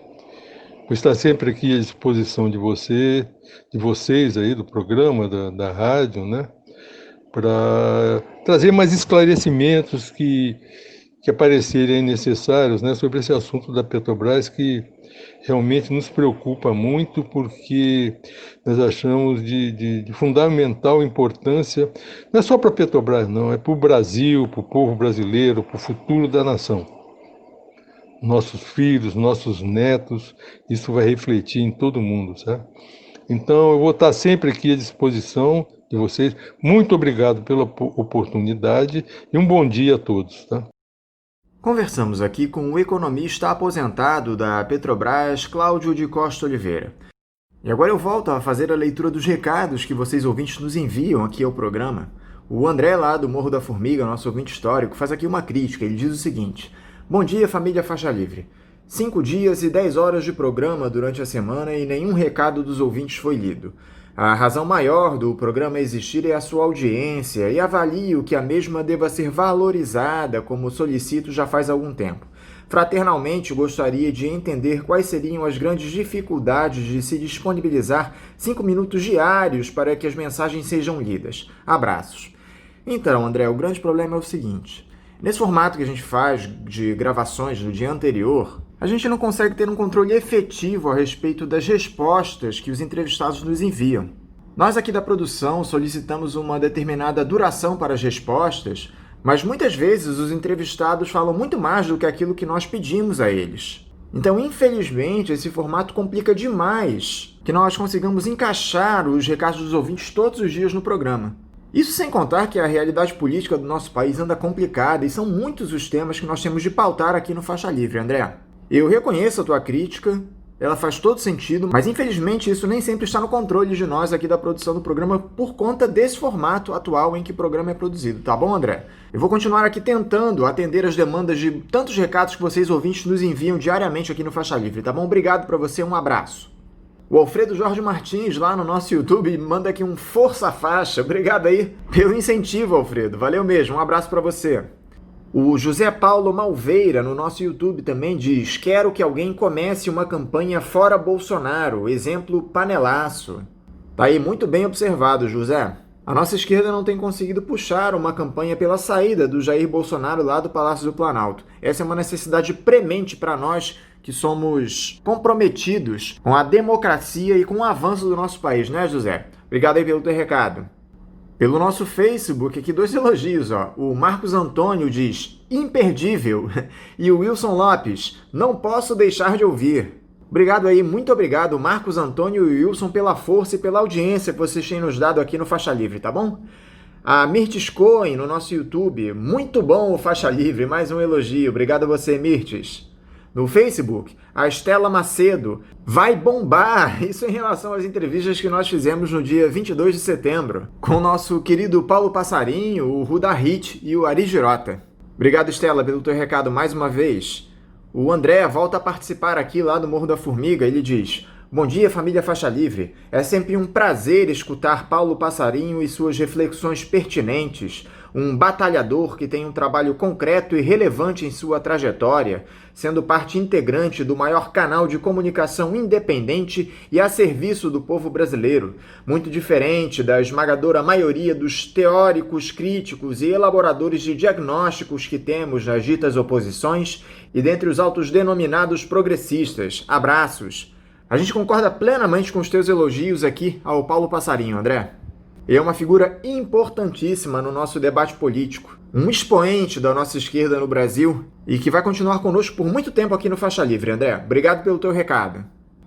vou estar sempre aqui à disposição de vocês aí do programa, da rádio, né? Para trazer mais esclarecimentos que aparecerem necessários, né? Sobre esse assunto da Petrobras que realmente nos preocupa muito porque nós achamos de fundamental importância, não é só para a Petrobras, não, é para o Brasil, para o povo brasileiro, para o futuro da nação. Nossos filhos, nossos netos, isso vai refletir em todo mundo, sabe? Então, eu vou estar sempre aqui à disposição de vocês. Muito obrigado pela oportunidade e um bom dia a todos, tá? Conversamos aqui com o economista aposentado da Petrobras, Cláudio de Costa Oliveira. E agora eu volto a fazer a leitura dos recados que vocês ouvintes nos enviam aqui ao programa. O André, lá do Morro da Formiga, nosso ouvinte histórico, faz aqui uma crítica. Ele diz o seguinte: bom dia, família Faixa Livre. 5 dias e 10 horas de programa durante a semana e nenhum recado dos ouvintes foi lido. A razão maior do programa existir é a sua audiência e avalio que a mesma deva ser valorizada, como solicito já faz algum tempo. Fraternalmente, gostaria de entender quais seriam as grandes dificuldades de se disponibilizar 5 minutos diários para que as mensagens sejam lidas. Abraços. Então, André, o grande problema é o seguinte. Nesse formato que a gente faz de gravações do dia anterior, a gente não consegue ter um controle efetivo a respeito das respostas que os entrevistados nos enviam. Nós aqui da produção solicitamos uma determinada duração para as respostas, mas muitas vezes os entrevistados falam muito mais do que aquilo que nós pedimos a eles. Então, infelizmente, esse formato complica demais que nós consigamos encaixar os recados dos ouvintes todos os dias no programa. Isso sem contar que a realidade política do nosso país anda complicada e são muitos os temas que nós temos de pautar aqui no Faixa Livre, André. Eu reconheço a tua crítica, ela faz todo sentido, mas infelizmente isso nem sempre está no controle de nós aqui da produção do programa por conta desse formato atual em que o programa é produzido, tá bom, André? Eu vou continuar aqui tentando atender as demandas de tantos recados que vocês ouvintes nos enviam diariamente aqui no Faixa Livre, tá bom? Obrigado pra você, um abraço. O Alfredo Jorge Martins, lá no nosso YouTube, manda aqui um força faixa. Obrigado aí pelo incentivo, Alfredo. Valeu mesmo, um abraço pra você. O José Paulo Malveira, no nosso YouTube, também diz: quero que alguém comece uma campanha fora Bolsonaro, exemplo panelaço. Tá aí muito bem observado, José. A nossa esquerda não tem conseguido puxar uma campanha pela saída do Jair Bolsonaro lá do Palácio do Planalto. Essa é uma necessidade premente para nós que somos comprometidos com a democracia e com o avanço do nosso país, né, José? Obrigado aí pelo teu recado. Pelo nosso Facebook, aqui 2 elogios, ó. O Marcos Antônio diz: imperdível. E o Wilson Lopes: não posso deixar de ouvir. Obrigado aí, muito obrigado, Marcos Antônio e Wilson, pela força e pela audiência que vocês têm nos dado aqui no Faixa Livre, tá bom? A Mirtes Cohen, no nosso YouTube: muito bom o Faixa Livre, mais um elogio. Obrigado a você, Mirtes. No Facebook, a Estela Macedo: vai bombar! Isso em relação às entrevistas que nós fizemos no dia 22 de setembro, com o nosso querido Paulo Passarinho, o Ruda Hit e o Ari Girota. Obrigado, Estela, pelo teu recado mais uma vez. O André volta a participar aqui lá do Morro da Formiga. Ele diz: bom dia, família Faixa Livre. É sempre um prazer escutar Paulo Passarinho e suas reflexões pertinentes. Um batalhador que tem um trabalho concreto e relevante em sua trajetória, sendo parte integrante do maior canal de comunicação independente e a serviço do povo brasileiro, muito diferente da esmagadora maioria dos teóricos, críticos e elaboradores de diagnósticos que temos nas ditas oposições e dentre os autodenominados progressistas. Abraços. A gente concorda plenamente com os teus elogios aqui ao Paulo Passarinho, André. É uma figura importantíssima no nosso debate político. um expoente da nossa esquerda no Brasil e que vai continuar conosco por muito tempo aqui no Faixa Livre, André. Obrigado pelo teu recado.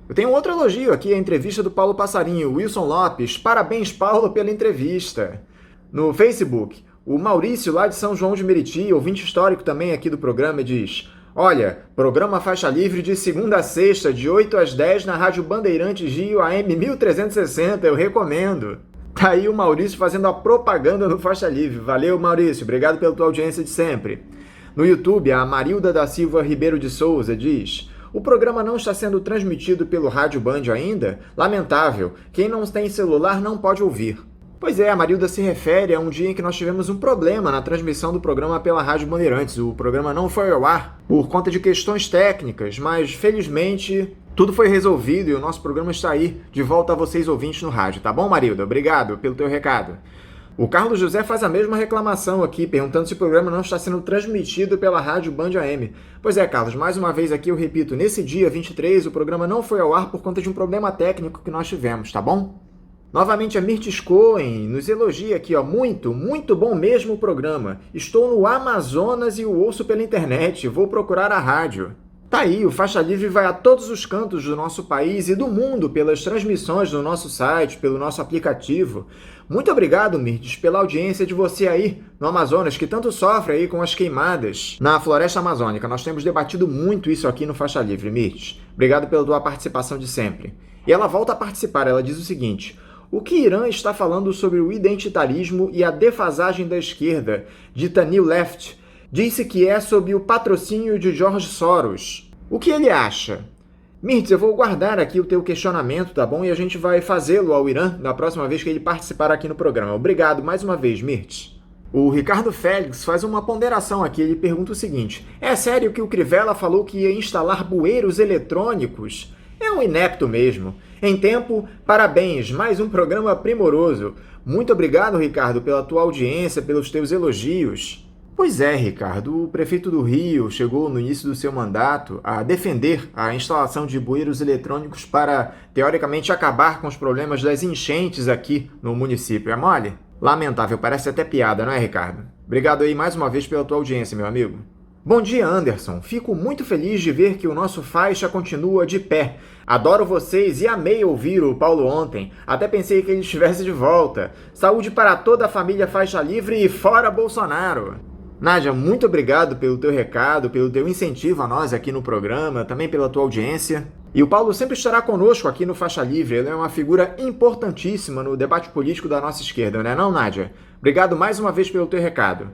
Eu tenho outro elogio aqui, a entrevista do Paulo Passarinho, Wilson Lopes. Parabéns, Paulo, pela entrevista. No Facebook, o Maurício, lá de São João de Meriti, ouvinte histórico também aqui do programa, diz: olha, programa Faixa Livre de segunda a sexta, de 8 às 10 na Rádio Bandeirantes Rio AM 1360, eu recomendo. Tá aí o Maurício fazendo a propaganda no Faixa Livre. Valeu, Maurício, obrigado pela tua audiência de sempre. No YouTube, a Marilda da Silva Ribeiro de Souza diz: o programa não está sendo transmitido pelo Rádio Band ainda? Lamentável, quem não tem celular não pode ouvir. Pois é, a Marilda se refere a um dia em que nós tivemos um problema na transmissão do programa pela Rádio Bandeirantes. O programa não foi ao ar por conta de questões técnicas, mas felizmente tudo foi resolvido e o nosso programa está aí, de volta a vocês ouvintes no rádio. Tá bom, Marilda? Obrigado pelo teu recado. O Carlos José faz a mesma reclamação aqui, perguntando se o programa não está sendo transmitido pela Rádio Band AM. Pois é, Carlos, mais uma vez aqui eu repito, nesse dia 23 o programa não foi ao ar por conta de um problema técnico que nós tivemos, tá bom? Novamente a Mirtes Cohen nos elogia aqui, ó, muito bom mesmo o programa. Estou no Amazonas e o ouço pela internet, vou procurar a rádio. Tá aí, o Faixa Livre vai a todos os cantos do nosso país e do mundo pelas transmissões do nosso site, pelo nosso aplicativo. Muito obrigado, Mirtes, pela audiência de você aí no Amazonas, que tanto sofre aí com as queimadas na floresta amazônica. Nós temos debatido muito isso aqui no Faixa Livre, Mirtes. Obrigado pela tua participação de sempre. E ela volta a participar, ela diz o seguinte: o que Irã está falando sobre o identitarismo e a defasagem da esquerda, dita New Left? Disse que é sob o patrocínio de George Soros. O que ele acha? Mirtes, eu vou guardar aqui o teu questionamento, tá bom? E a gente vai fazê-lo ao Irã na próxima vez que ele participar aqui no programa. Obrigado mais uma vez, Mirtes. O Ricardo Félix faz uma ponderação aqui, ele pergunta o seguinte: é sério que o Crivella falou que ia instalar bueiros eletrônicos? É um inepto mesmo. Em tempo, parabéns, mais um programa primoroso. Muito obrigado, Ricardo, pela tua audiência, pelos teus elogios. Pois é, Ricardo, o prefeito do Rio chegou no início do seu mandato a defender a instalação de bueiros eletrônicos para, teoricamente, acabar com os problemas das enchentes aqui no município. É mole? Lamentável, parece até piada, não é, Ricardo? Obrigado aí mais uma vez pela tua audiência, meu amigo. Bom dia, Anderson. Fico muito feliz de ver que o nosso Faixa continua de pé. Adoro vocês e amei ouvir o Paulo ontem. Até pensei que ele estivesse de volta. Saúde para toda a família Faixa Livre e fora Bolsonaro. Nádia, muito obrigado pelo teu recado, pelo teu incentivo a nós aqui no programa, também pela tua audiência. E o Paulo sempre estará conosco aqui no Faixa Livre. Ele é uma figura importantíssima no debate político da nossa esquerda, não é não, Nádia? Obrigado mais uma vez pelo teu recado.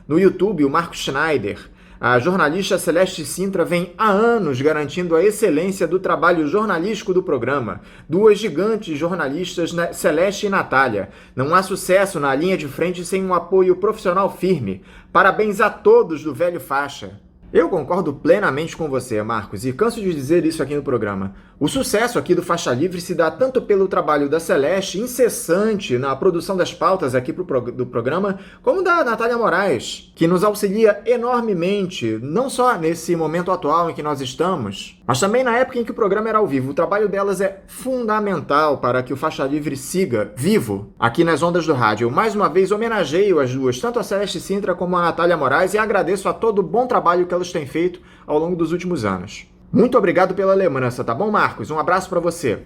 No YouTube, o Marcos Schneider. A jornalista Celeste Sintra vem há anos garantindo a excelência do trabalho jornalístico do programa. Duas gigantes jornalistas, Celeste e Natália. Não há sucesso na linha de frente sem um apoio profissional firme. Parabéns a todos do Velho Faixa. Eu concordo plenamente com você, Marcos, e canso de dizer isso aqui no programa. O sucesso aqui do Faixa Livre se dá tanto pelo trabalho da Celeste, incessante na produção das pautas aqui do programa, como da Natália Moraes, que nos auxilia enormemente, não só nesse momento atual em que nós estamos, mas também na época em que o programa era ao vivo. O trabalho delas é fundamental para que o Faixa Livre siga vivo aqui nas ondas do rádio. Eu, mais uma vez, homenageio as duas, tanto a Celeste Sintra como a Natália Moraes, e agradeço a todo o bom trabalho que elas têm feito ao longo dos últimos anos. Muito obrigado pela lembrança, tá bom, Marcos? Um abraço para você.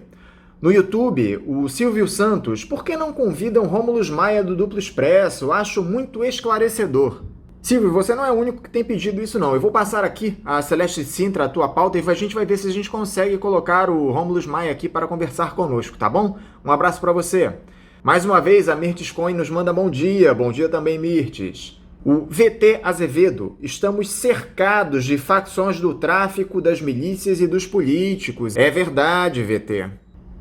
No YouTube, o Silvio Santos: por que não convidam Rômulus Maia do Duplo Expresso? Acho muito esclarecedor. Silvio, você não é o único que tem pedido isso, não. Eu vou passar aqui a Celeste Sintra, a tua pauta, e a gente vai ver se a gente consegue colocar o Rômulus Maia aqui para conversar conosco, tá bom? Um abraço para você. Mais uma vez, a Mirtes Cohen nos manda bom dia. Bom dia também, Mirtes. O VT Azevedo: estamos cercados de facções do tráfico, das milícias e dos políticos. É verdade, VT.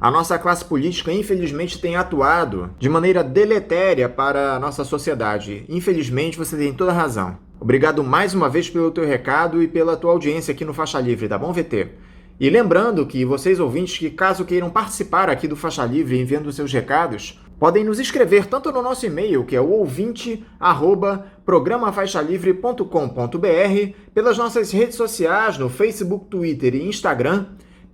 A nossa classe política, infelizmente, tem atuado de maneira deletéria para a nossa sociedade. Infelizmente, você tem toda a razão. Obrigado mais uma vez pelo teu recado e pela tua audiência aqui no Faixa Livre, tá bom, VT? E lembrando que vocês, ouvintes, que caso queiram participar aqui do Faixa Livre enviando seus recados, podem nos escrever tanto no nosso e-mail, que é o ouvinte@programafaixalivre.com.br, pelas nossas redes sociais, no Facebook, Twitter e Instagram,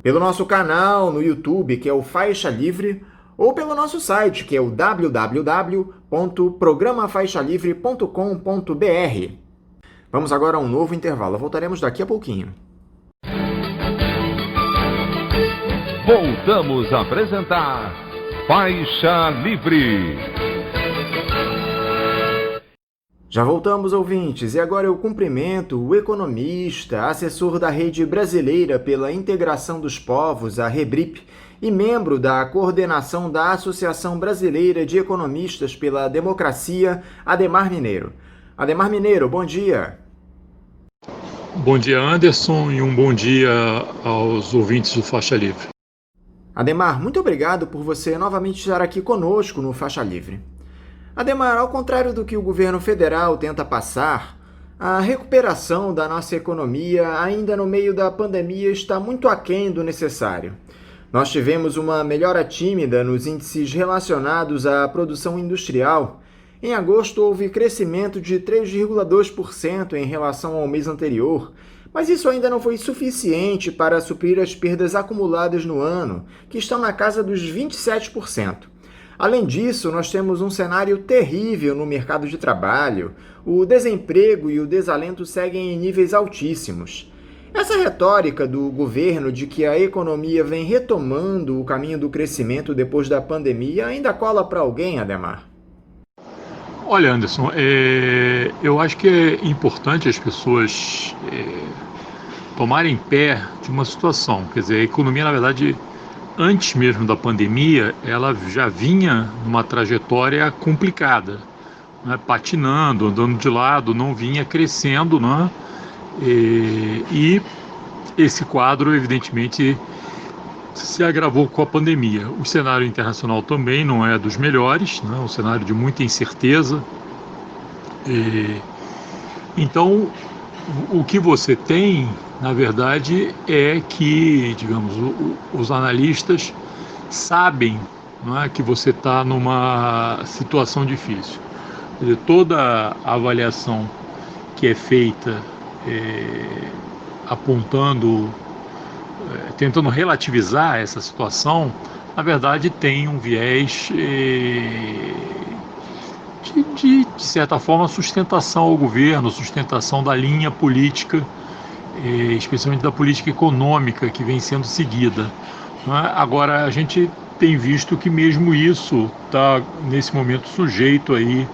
pelo nosso canal no YouTube, que é o Faixa Livre, ou pelo nosso site, que é o www.programafaixalivre.com.br. Vamos agora a um novo intervalo. Voltaremos daqui a pouquinho. Voltamos a apresentar Faixa Livre. Já voltamos, ouvintes, e agora eu cumprimento o economista, assessor da Rede Brasileira pela Integração dos Povos, a REBRIP, e membro da coordenação da Associação Brasileira de Economistas pela Democracia, Adhemar Mineiro. Adhemar Mineiro, bom dia. Bom dia, Anderson, e um bom dia aos ouvintes do Faixa Livre. Adhemar, muito obrigado por você novamente estar aqui conosco no Faixa Livre. Adhemar, ao contrário do que o governo federal tenta passar, a recuperação da nossa economia ainda no meio da pandemia está muito aquém do necessário. Nós tivemos uma melhora tímida nos índices relacionados à produção industrial. Em agosto houve crescimento de 3,2% em relação ao mês anterior, mas isso ainda não foi suficiente para suprir as perdas acumuladas no ano, que estão na casa dos 27%. Além disso, nós temos um cenário terrível no mercado de trabalho. O desemprego e o desalento seguem em níveis altíssimos. Essa retórica do governo de que a economia vem retomando o caminho do crescimento depois da pandemia ainda cola para alguém, Adhemar? Olha, Anderson, eu acho que é importante as pessoas tomarem pé de uma situação. Quer dizer, a economia, na verdade, antes mesmo da pandemia, ela já vinha numa trajetória complicada, né? Patinando, andando de lado, não vinha crescendo, né? E esse quadro, evidentemente, se agravou com a pandemia. O cenário internacional também não é dos melhores, né? Um cenário de muita incerteza. Então, o que você tem, na verdade, é que, digamos, os analistas sabem, não é, que você está numa situação difícil. Quer dizer, toda a avaliação que é feita apontando, tentando relativizar essa situação, na verdade tem um viés de certa forma, sustentação ao governo, sustentação da linha política, especialmente da política econômica que vem sendo seguida. Agora, a gente tem visto que mesmo isso está, nesse momento, sujeito aí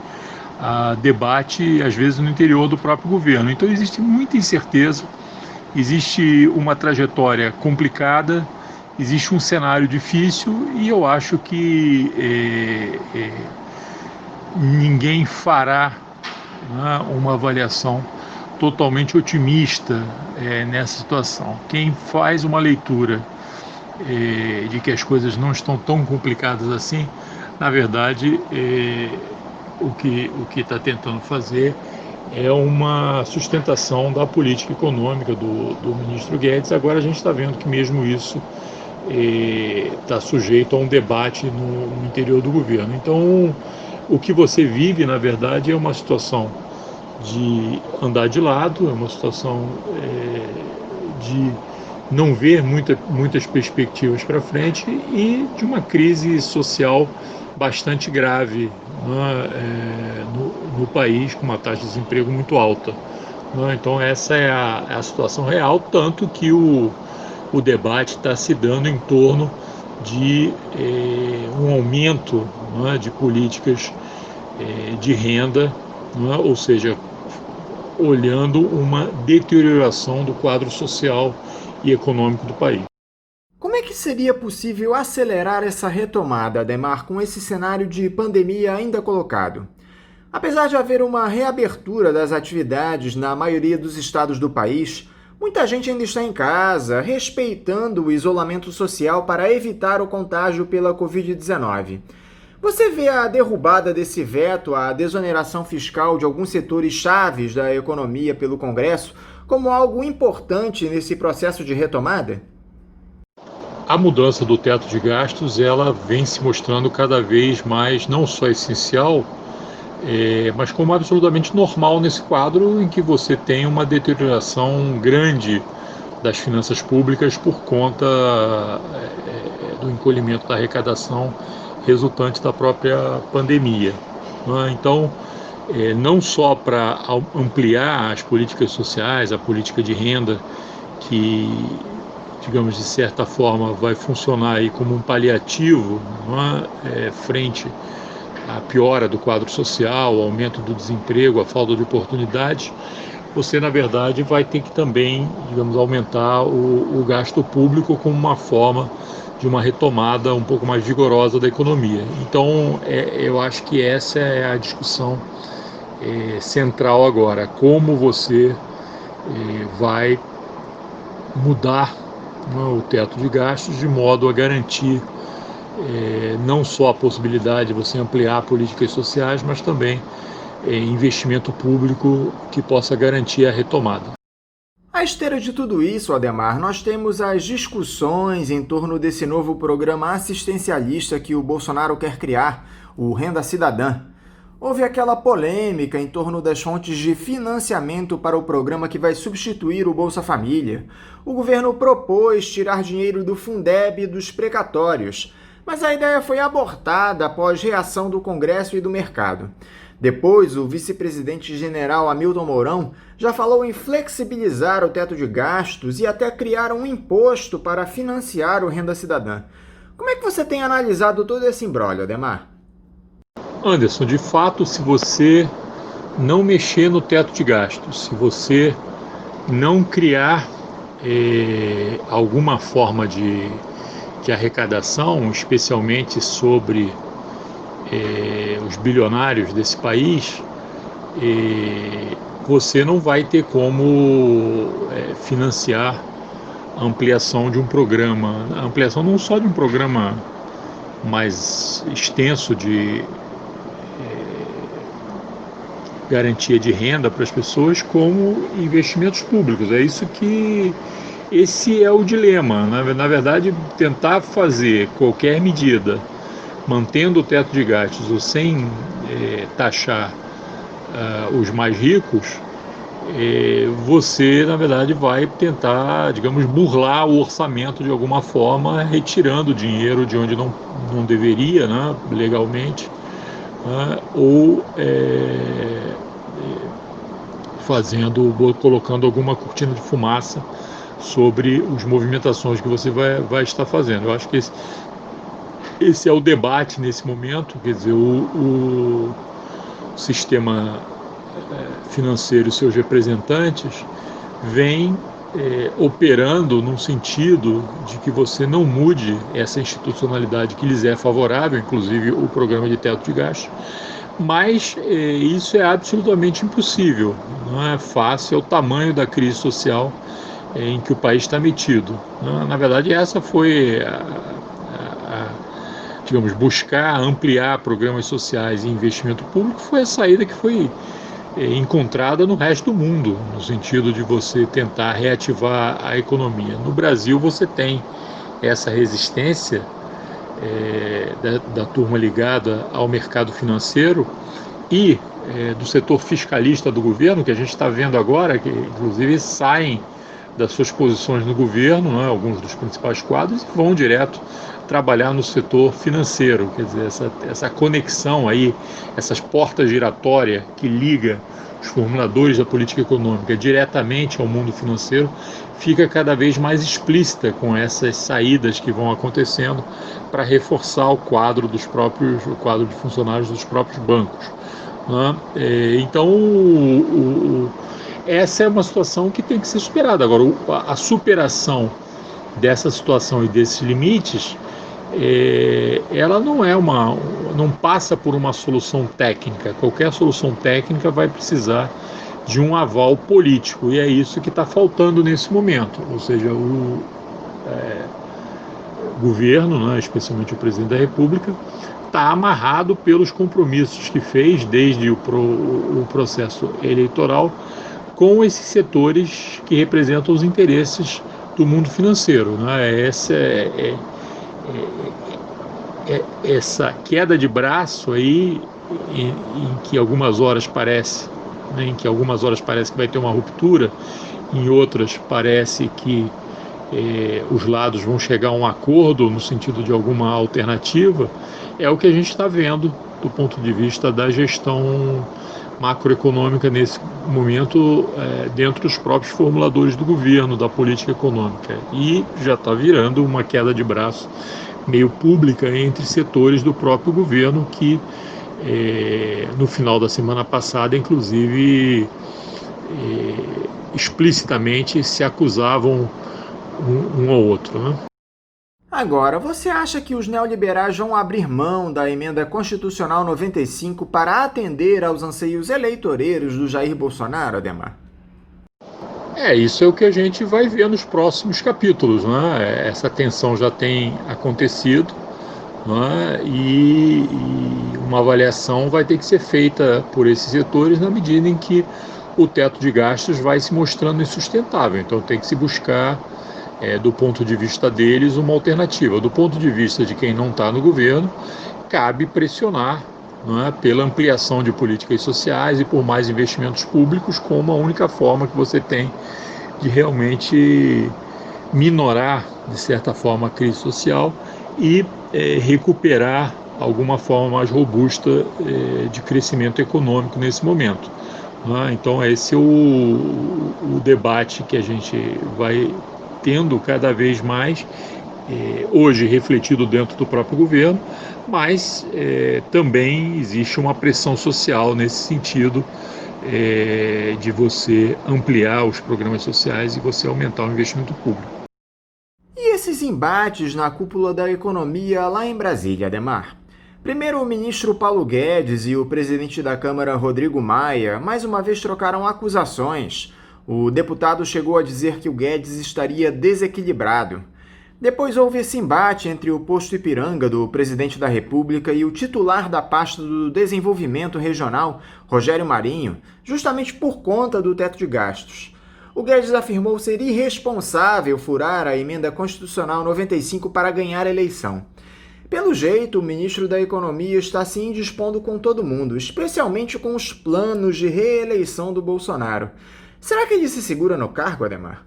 a debate, às vezes, no interior do próprio governo. Então, existe muita incerteza, existe uma trajetória complicada, existe um cenário difícil e eu acho que ninguém fará, né, uma avaliação totalmente otimista nessa situação. Quem faz uma leitura de que as coisas não estão tão complicadas assim, na verdade, o que está tentando fazer é uma sustentação da política econômica do ministro Guedes. Agora a gente está vendo que mesmo isso está sujeito a um debate no interior do governo. Então, o que você vive, na verdade, é uma situação de andar de lado, é uma situação de não ver muitas perspectivas para frente e de uma crise social bastante grave, né, no país, com uma taxa de desemprego muito alta. Né? Então essa é a situação real, tanto que o debate está se dando em torno de um aumento, né, de políticas de renda, né, ou seja, olhando uma deterioração do quadro social e econômico do país. Como é que seria possível acelerar essa retomada, Adhemar, com esse cenário de pandemia ainda colocado? Apesar de haver uma reabertura das atividades na maioria dos estados do país, muita gente ainda está em casa, respeitando o isolamento social para evitar o contágio pela Covid-19. Você vê a derrubada desse veto à desoneração fiscal de alguns setores chaves da economia pelo Congresso como algo importante nesse processo de retomada? A mudança do teto de gastos, ela vem se mostrando cada vez mais não só essencial, mas como absolutamente normal nesse quadro em que você tem uma deterioração grande das finanças públicas por conta do encolhimento da arrecadação resultante da própria pandemia. Então, não só para ampliar as políticas sociais, a política de renda, que, digamos, de certa forma vai funcionar aí como um paliativo, frente à piora do quadro social, ao aumento do desemprego, à falta de oportunidades, você, na verdade, vai ter que também, digamos, aumentar o gasto público como uma forma de uma retomada um pouco mais vigorosa da economia. Então, eu acho que essa é a discussão central agora, como você vai mudar o teto de gastos de modo a garantir não só a possibilidade de você ampliar políticas sociais, mas também investimento público que possa garantir a retomada. À esteira de tudo isso, Adhemar, nós temos as discussões em torno desse novo programa assistencialista que o Bolsonaro quer criar, o Renda Cidadã. Houve aquela polêmica em torno das fontes de financiamento para o programa que vai substituir o Bolsa Família. O governo propôs tirar dinheiro do Fundeb e dos precatórios, mas a ideia foi abortada após reação do Congresso e do mercado. Depois, o vice-presidente general Hamilton Mourão já falou em flexibilizar o teto de gastos e até criar um imposto para financiar o Renda Cidadã. Como é que você tem analisado todo esse imbróglio, Adhemar? Anderson, de fato, se você não mexer no teto de gastos, se você não criar alguma forma de arrecadação, especialmente sobre os bilionários desse país, você não vai ter como financiar a ampliação de um programa, a ampliação não só de um programa mais extenso de garantia de renda para as pessoas, como investimentos públicos. Esse é o dilema. Na verdade, tentar fazer qualquer medida mantendo o teto de gastos ou sem taxar os mais ricos, você, na verdade, vai tentar, digamos, burlar o orçamento de alguma forma, retirando dinheiro de onde não deveria, legalmente, ou colocando alguma cortina de fumaça sobre as movimentações que você vai estar fazendo. Eu acho que esse é o debate nesse momento. Quer dizer, o sistema financeiro e seus representantes vêm operando num sentido de que você não mude essa institucionalidade que lhes é favorável, inclusive o programa de teto de gastos, mas isso é absolutamente impossível, não é fácil, é o tamanho da crise social em que o país está metido. Na verdade, essa foi digamos, buscar ampliar programas sociais e investimento público foi a saída que foi encontrada no resto do mundo, no sentido de você tentar reativar a economia. No Brasil você tem essa resistência da turma ligada ao mercado financeiro e do setor fiscalista do governo, que a gente está vendo agora, que inclusive saem das suas posições no governo, alguns dos principais quadros, e vão direto trabalhar no setor financeiro. Quer dizer, essa conexão aí, essas portas giratórias que liga os formuladores da política econômica diretamente ao mundo financeiro, fica cada vez mais explícita com essas saídas que vão acontecendo para reforçar o quadro de funcionários dos próprios bancos. Então, essa é uma situação que tem que ser superada. Agora, a superação dessa situação e desses limites, ela não passa por uma solução técnica. Qualquer solução técnica vai precisar de um aval político, e é isso que está faltando nesse momento. Ou seja, o governo, especialmente o presidente da República, está amarrado pelos compromissos que fez desde o processo eleitoral com esses setores que representam os interesses do mundo financeiro. Essa queda de braço aí, em que algumas horas parece que vai ter uma ruptura, em outras parece que os lados vão chegar a um acordo no sentido de alguma alternativa, é o que a gente está vendo do ponto de vista da gestão macroeconômica nesse momento, dentro dos próprios formuladores do governo, da política econômica. E já está virando uma queda de braço meio pública entre setores do próprio governo que, no final da semana passada, inclusive, explicitamente se acusavam um ao outro, né? Agora, você acha que os neoliberais vão abrir mão da emenda constitucional 95 para atender aos anseios eleitoreiros do Jair Bolsonaro, Adhemar? Isso é o que a gente vai ver nos próximos capítulos, né? Essa tensão já tem acontecido, né? E uma avaliação vai ter que ser feita por esses setores na medida em que o teto de gastos vai se mostrando insustentável. Então tem que se buscar, do ponto de vista deles, uma alternativa. Do ponto de vista de quem não está no governo, cabe pressionar, não é, pela ampliação de políticas sociais e por mais investimentos públicos, como a única forma que você tem de realmente minorar, de certa forma, a crise social e recuperar alguma forma mais robusta de crescimento econômico nesse momento. Então esse é o debate que a gente vai tendo cada vez mais, hoje refletido dentro do próprio governo, mas também existe uma pressão social nesse sentido, de você ampliar os programas sociais e você aumentar o investimento público. E esses embates na cúpula da economia lá em Brasília, Adhemar? Primeiro, o ministro Paulo Guedes e o presidente da Câmara, Rodrigo Maia, mais uma vez trocaram acusações. O deputado chegou a dizer que o Guedes estaria desequilibrado. Depois houve esse embate entre o posto Ipiranga do presidente da República e o titular da pasta do Desenvolvimento Regional, Rogério Marinho, justamente por conta do teto de gastos. O Guedes afirmou ser irresponsável furar a emenda constitucional 95 para ganhar a eleição. Pelo jeito, o ministro da Economia está se indispondo com todo mundo, especialmente com os planos de reeleição do Bolsonaro. Será que ele se segura no cargo, Adhemar?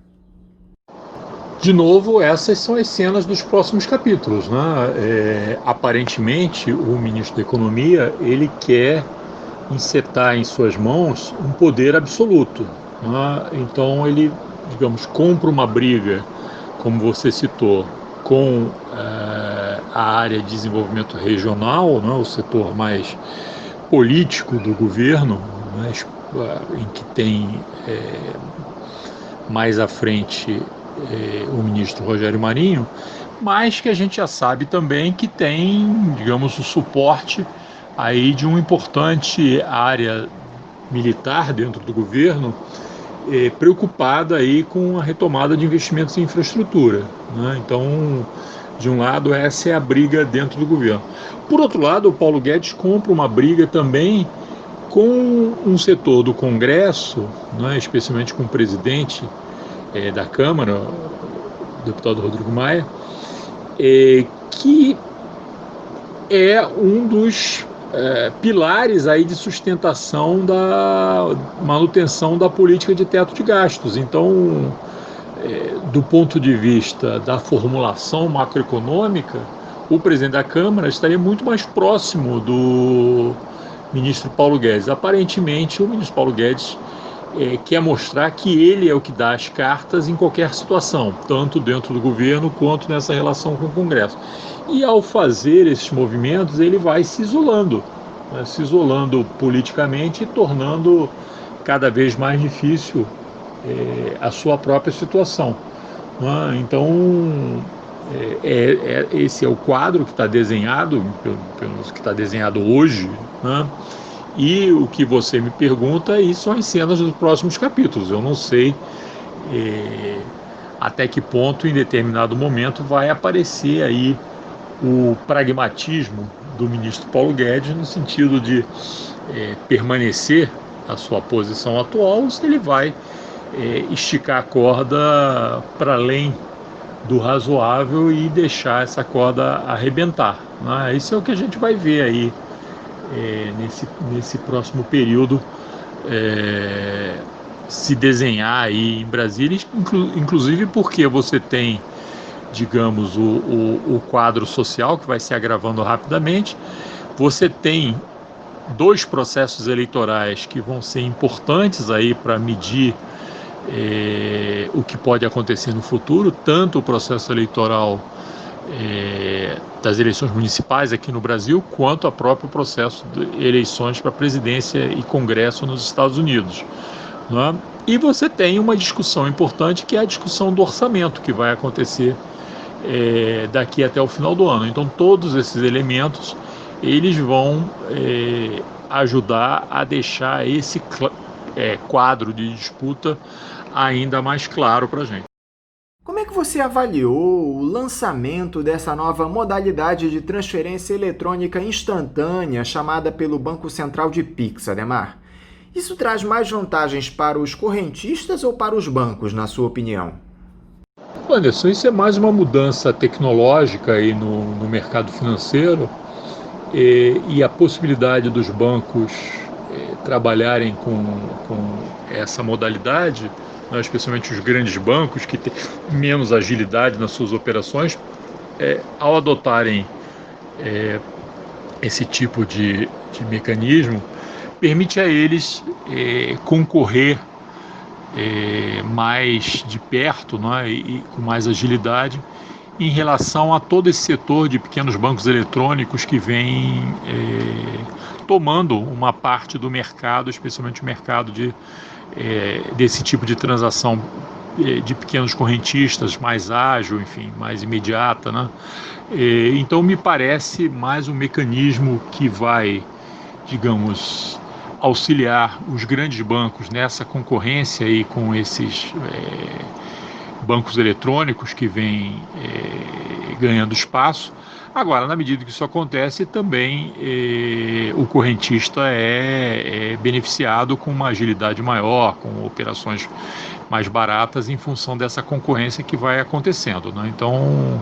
De novo, essas são as cenas dos próximos capítulos, né? Aparentemente, o ministro da Economia, ele quer encetar em suas mãos um poder absoluto, né? Então ele, digamos, compra uma briga, como você citou, com a área de desenvolvimento regional, né? O setor mais político do governo, né? Em que tem mais à frente o ministro Rogério Marinho, mas que a gente já sabe também que tem, digamos, o suporte aí de uma importante área militar dentro do governo, preocupada aí com a retomada de investimentos em infraestrutura, né? Então, de um lado, essa é a briga dentro do governo. Por outro lado, o Paulo Guedes compra uma briga também com um setor do Congresso, né, especialmente com o presidente da Câmara, o deputado Rodrigo Maia, que é um dos pilares aí de sustentação da manutenção da política de teto de gastos. Então, do ponto de vista da formulação macroeconômica, o presidente da Câmara estaria muito mais próximo do ministro Paulo Guedes. Aparentemente, o ministro Paulo Guedes quer mostrar que ele é o que dá as cartas em qualquer situação, tanto dentro do governo quanto nessa relação com o Congresso. E ao fazer esses movimentos, ele vai se isolando, né, se isolando politicamente e tornando cada vez mais difícil a sua própria situação, né? Então, esse é o quadro que está desenhado, pelo que está desenhado hoje, né? E o que você me pergunta, isso são as cenas dos próximos capítulos. Eu não sei até que ponto, em determinado momento, vai aparecer aí o pragmatismo do ministro Paulo Guedes, no sentido de permanecer a sua posição atual, ou se ele vai esticar a corda para além do razoável e deixar essa corda arrebentar, né? Isso é o que a gente vai ver aí nesse próximo período, se desenhar aí em Brasília, inclusive porque você tem, digamos, o quadro social que vai se agravando rapidamente, você tem dois processos eleitorais que vão ser importantes aí para medir o que pode acontecer no futuro, tanto o processo eleitoral das eleições municipais aqui no Brasil, quanto o próprio processo de eleições para presidência e Congresso nos Estados Unidos, não é? E você tem uma discussão importante, que é a discussão do orçamento, que vai acontecer daqui até o final do ano. Então, todos esses elementos, eles vão ajudar a deixar esse quadro de disputa ainda mais claro para a gente. Como é que você avaliou o lançamento dessa nova modalidade de transferência eletrônica instantânea chamada pelo Banco Central de Pix, Adhemar? Isso traz mais vantagens para os correntistas ou para os bancos, na sua opinião? Anderson, isso é mais uma mudança tecnológica aí no mercado financeiro, e a possibilidade dos bancos trabalharem com essa modalidade, especialmente os grandes bancos que têm menos agilidade nas suas operações, ao adotarem esse tipo de mecanismo, permite a eles concorrer mais de perto, e com mais agilidade em relação a todo esse setor de pequenos bancos eletrônicos que vem tomando uma parte do mercado, especialmente o mercado desse tipo de transação de pequenos correntistas, mais ágil, enfim, mais imediata, né? Então me parece mais um mecanismo que vai, digamos, auxiliar os grandes bancos nessa concorrência aí com esses bancos eletrônicos que vêm ganhando espaço. Agora, na medida que isso acontece, também o correntista é beneficiado com uma agilidade maior, com operações mais baratas em função dessa concorrência que vai acontecendo, né? Então,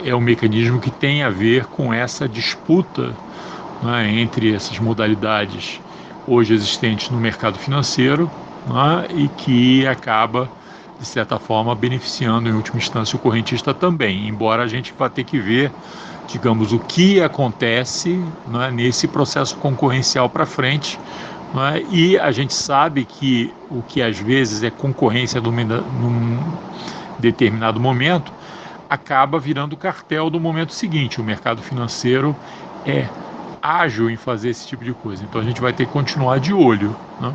é um mecanismo que tem a ver com essa disputa, né, entre essas modalidades hoje existentes no mercado financeiro, né, e que acaba, de certa forma, beneficiando em última instância o correntista também, embora a gente vá ter que ver, digamos, o que acontece, né, nesse processo concorrencial para frente, né, e a gente sabe que o que às vezes é concorrência num determinado momento acaba virando cartel do momento seguinte. O mercado financeiro é ágil em fazer esse tipo de coisa, então a gente vai ter que continuar de olho, né?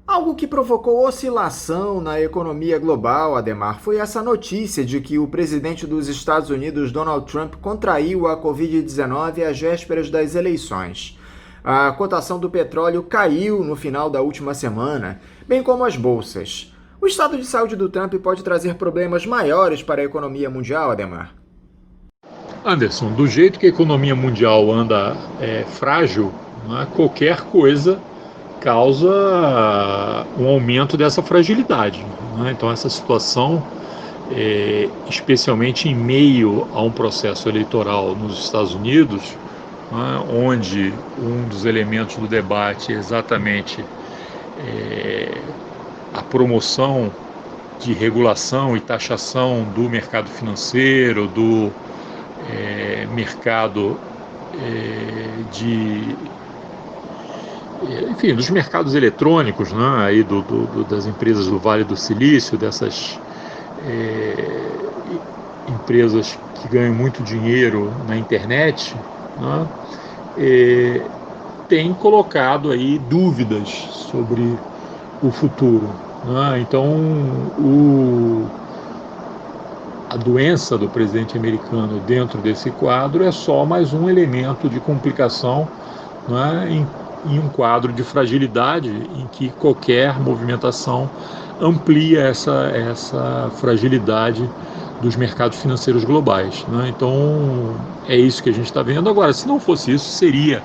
Algo que provocou oscilação na economia global, Adhemar, foi essa notícia de que o presidente dos Estados Unidos, Donald Trump, contraiu a Covid-19 às vésperas das eleições. A cotação do petróleo caiu no final da última semana, bem como as bolsas. O estado de saúde do Trump pode trazer problemas maiores para a economia mundial, Adhemar? Anderson, do jeito que a economia mundial anda frágil, né, qualquer coisa causa um aumento dessa fragilidade, né? Então essa situação, especialmente em meio a um processo eleitoral nos Estados Unidos, né, onde um dos elementos do debate é exatamente a promoção de regulação e taxação do mercado financeiro, do mercado enfim, dos mercados eletrônicos, né, aí das empresas do Vale do Silício, dessas empresas que ganham muito dinheiro na internet, né, tem colocado aí dúvidas sobre o futuro, né? Então, a doença do presidente americano dentro desse quadro é só mais um elemento de complicação, né, em um quadro de fragilidade em que qualquer movimentação amplia essa fragilidade dos mercados financeiros globais, né? Então, é isso que a gente está vendo. Agora, se não fosse isso, seria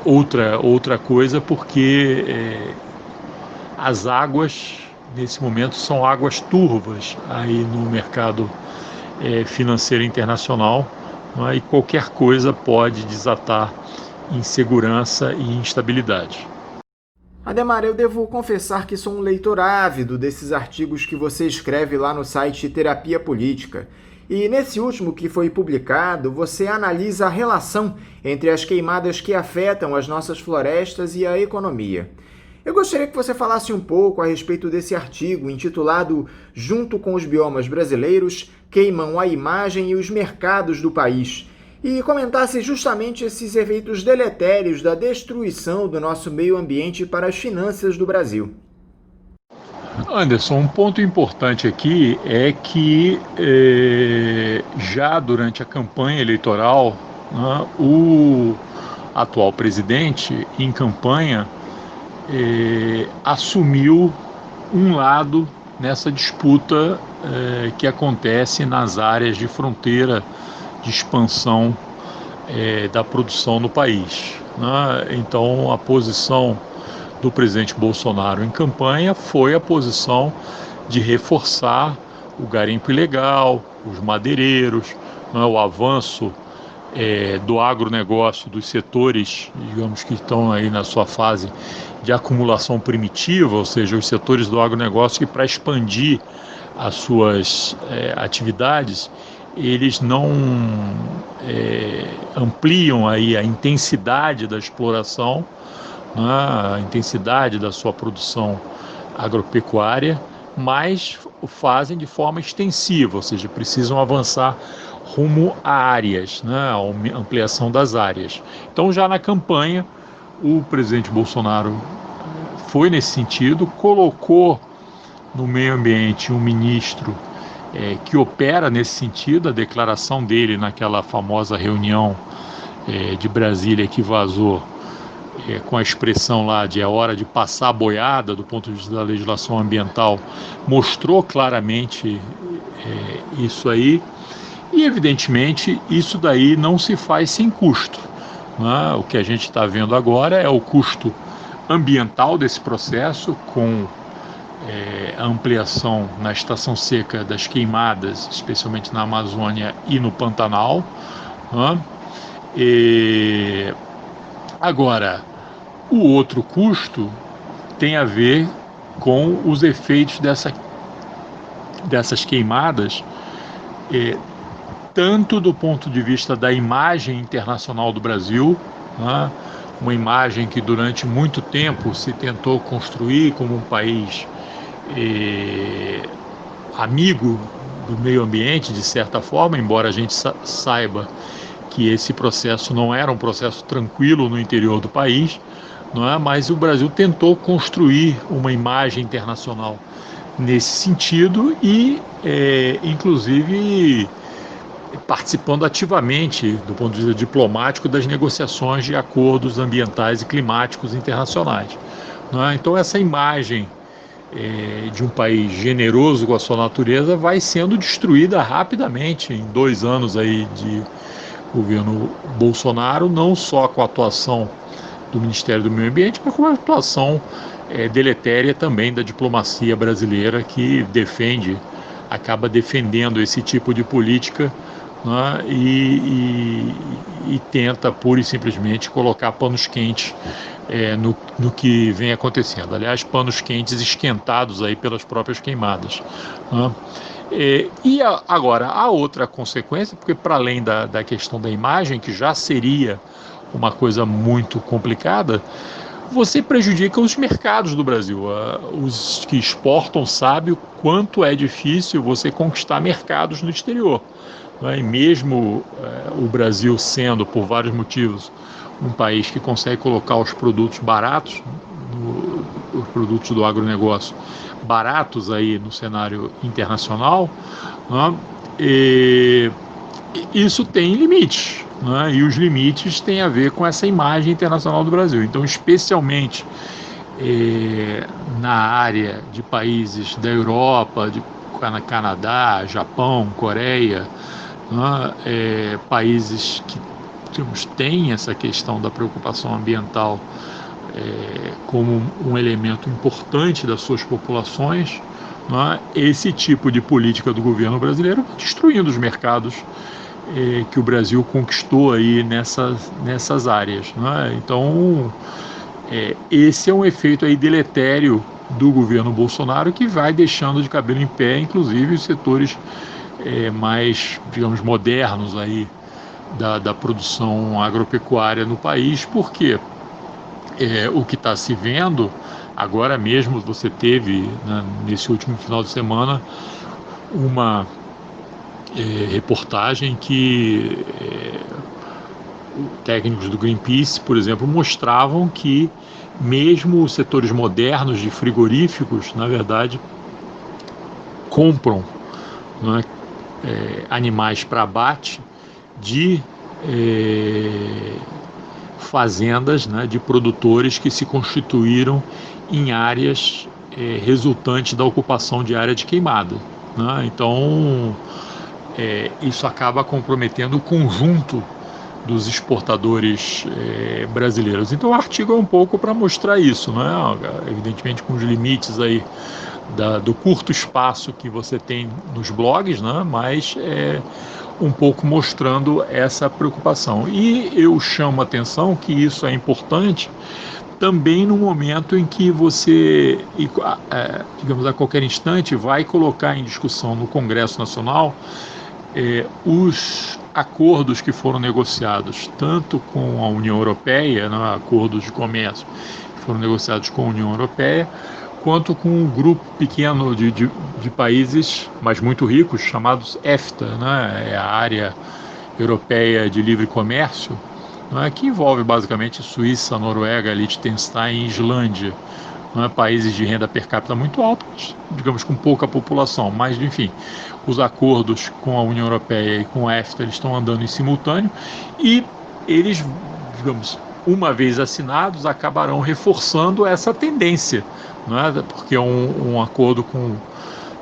outra coisa, porque as águas, nesse momento, são águas turvas aí no mercado financeiro internacional, né? E qualquer coisa pode desatar insegurança e instabilidade. Adhemar, eu devo confessar que sou um leitor ávido desses artigos que você escreve lá no site Terapia Política. E nesse último que foi publicado, você analisa a relação entre as queimadas que afetam as nossas florestas e a economia. Eu gostaria que você falasse um pouco a respeito desse artigo intitulado Junto com os biomas brasileiros, queimam a imagem e os mercados do país, e comentasse justamente esses efeitos deletérios da destruição do nosso meio ambiente para as finanças do Brasil. Anderson, um ponto importante aqui é que já durante a campanha eleitoral, né, o atual presidente, em campanha, assumiu um lado nessa disputa que acontece nas áreas de fronteira de expansão da produção no país, né? Então, a posição do presidente Bolsonaro em campanha foi a posição de reforçar o garimpo ilegal, os madeireiros, né, o avanço do agronegócio, dos setores, digamos, que estão aí na sua fase de acumulação primitiva, ou seja, os setores do agronegócio que, para expandir as suas atividades, eles não ampliam aí a intensidade da exploração, né, a intensidade da sua produção agropecuária, mas o fazem de forma extensiva, ou seja, precisam avançar rumo a áreas, né, a ampliação das áreas. Então, já na campanha, o presidente Bolsonaro foi nesse sentido, colocou no meio ambiente um ministro que opera nesse sentido. A declaração dele naquela famosa reunião de Brasília que vazou com a expressão lá de é hora de passar a boiada do ponto de vista da legislação ambiental, mostrou claramente isso aí. E, evidentemente, isso daí não se faz sem custo, né? O que a gente está vendo agora é o custo ambiental desse processo, com a ampliação na estação seca das queimadas, especialmente na Amazônia e no Pantanal, né? Agora, o outro custo tem a ver com os efeitos dessas queimadas, tanto do ponto de vista da imagem internacional do Brasil, né? Uma imagem que durante muito tempo se tentou construir como um país amigo do meio ambiente, de certa forma, embora a gente saiba que esse processo não era um processo tranquilo no interior do país, não é? Mas o Brasil tentou construir uma imagem internacional nesse sentido e, inclusive, participando ativamente, do ponto de vista diplomático, das negociações de acordos ambientais e climáticos internacionais, não é? Então, essa imagem de um país generoso com a sua natureza vai sendo destruída rapidamente em 2 anos aí de governo Bolsonaro, não só com a atuação do Ministério do Meio Ambiente, mas com a atuação deletéria também da diplomacia brasileira, que acaba defendendo esse tipo de política, né, e tenta pura e simplesmente colocar panos quentes no que vem acontecendo. Aliás, panos quentes esquentados aí pelas próprias queimadas, né? Agora, a outra consequência, porque para além da questão da imagem, que já seria uma coisa muito complicada, você prejudica os mercados do Brasil. Os que exportam sabem o quanto é difícil você conquistar mercados no exterior, né? E mesmo o Brasil sendo, por vários motivos, um país que consegue colocar os produtos baratos, os produtos do agronegócio baratos aí no cenário internacional, né? Isso tem limites, né? E os limites têm a ver com essa imagem internacional do Brasil. Então, especialmente na área de países da Europa, de Canadá, Japão, Coreia, né? Países que têm essa questão da preocupação ambiental como um elemento importante das suas populações, né? Esse tipo de política do governo brasileiro destruindo os mercados que o Brasil conquistou aí nessas áreas, né? Então, esse é um efeito aí deletério do governo Bolsonaro, que vai deixando de cabelo em pé, inclusive, os setores mais, digamos, modernos aí da produção agropecuária no país. Porque o que está se vendo, agora mesmo você teve, né, nesse último final de semana, uma reportagem que técnicos do Greenpeace, por exemplo, mostravam que mesmo os setores modernos de frigoríficos, na verdade, compram, né, animais para abate de fazendas, né, de produtores que se constituíram em áreas resultantes da ocupação de área de queimada, né? Então, isso acaba comprometendo o conjunto dos exportadores brasileiros. Então o artigo é um pouco para mostrar isso, né? Evidentemente com os limites aí do curto espaço que você tem nos blogs, né? Mas um pouco mostrando essa preocupação. E eu chamo a atenção que isso é importante também no momento em que você, digamos, a qualquer instante, vai colocar em discussão no Congresso Nacional os acordos que foram negociados tanto com a União Europeia, né, acordos de comércio que foram negociados com a União Europeia, quanto com um grupo pequeno de países, mas muito ricos, chamados EFTA, né, a área europeia de livre comércio, né, que envolve basicamente Suíça, Noruega, Liechtenstein e Islândia, né, países de renda per capita muito alta, digamos, com pouca população, mas enfim, os acordos com a União Europeia e com a EFTA, eles estão andando em simultâneo, e eles, digamos, uma vez assinados, acabarão reforçando essa tendência, né, porque é um acordo com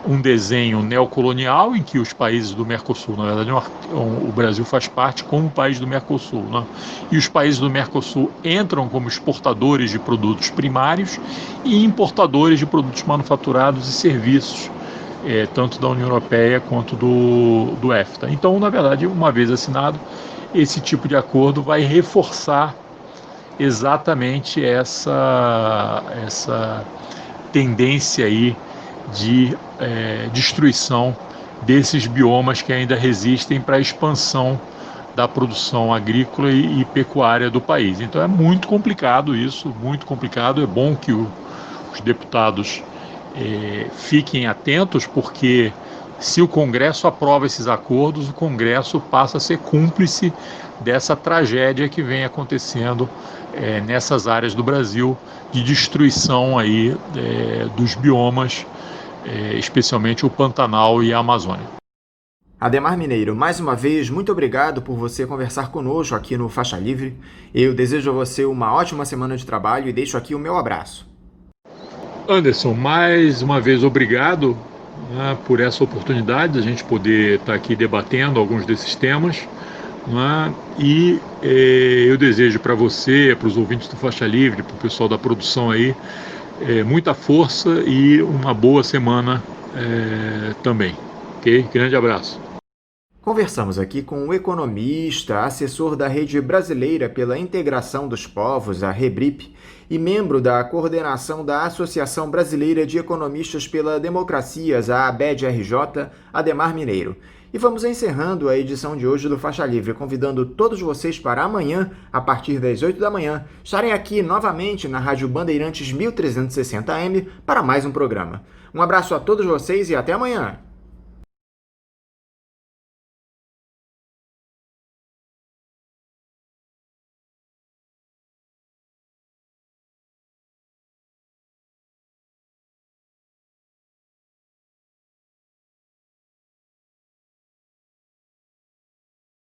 um desenho neocolonial em que os países do Mercosul, na verdade o Brasil faz parte como país do Mercosul, né? E os países do Mercosul entram como exportadores de produtos primários e importadores de produtos manufaturados e serviços, tanto da União Europeia quanto do EFTA. Então, na verdade, uma vez assinado, esse tipo de acordo vai reforçar exatamente essa tendência aí de destruição desses biomas que ainda resistem para a expansão da produção agrícola e pecuária do país. Então é muito complicado isso, muito complicado. É bom que os deputados fiquem atentos, porque se o Congresso aprova esses acordos, o Congresso passa a ser cúmplice dessa tragédia que vem acontecendo nessas áreas do Brasil de destruição aí dos biomas, especialmente o Pantanal e a Amazônia. Ademar Mineiro, mais uma vez, muito obrigado por você conversar conosco aqui no Faixa Livre. Eu desejo a você uma ótima semana de trabalho e deixo aqui o meu abraço. Anderson, mais uma vez obrigado, né, por essa oportunidade de a gente poder estar aqui debatendo alguns desses temas, né, e eu desejo para você, para os ouvintes do Faixa Livre, para o pessoal da produção aí, muita força e uma boa semana também. Ok? Grande abraço. Conversamos aqui com o economista, assessor da Rede Brasileira pela Integração dos Povos, a REBRIP, e membro da coordenação da Associação Brasileira de Economistas pela Democracias, a ABED-RJ, Ademar Mineiro. E vamos encerrando a edição de hoje do Faixa Livre, convidando todos vocês para amanhã, a partir das 8 da manhã, estarem aqui novamente na Rádio Bandeirantes 1360 AM para mais um programa. Um abraço a todos vocês e até amanhã!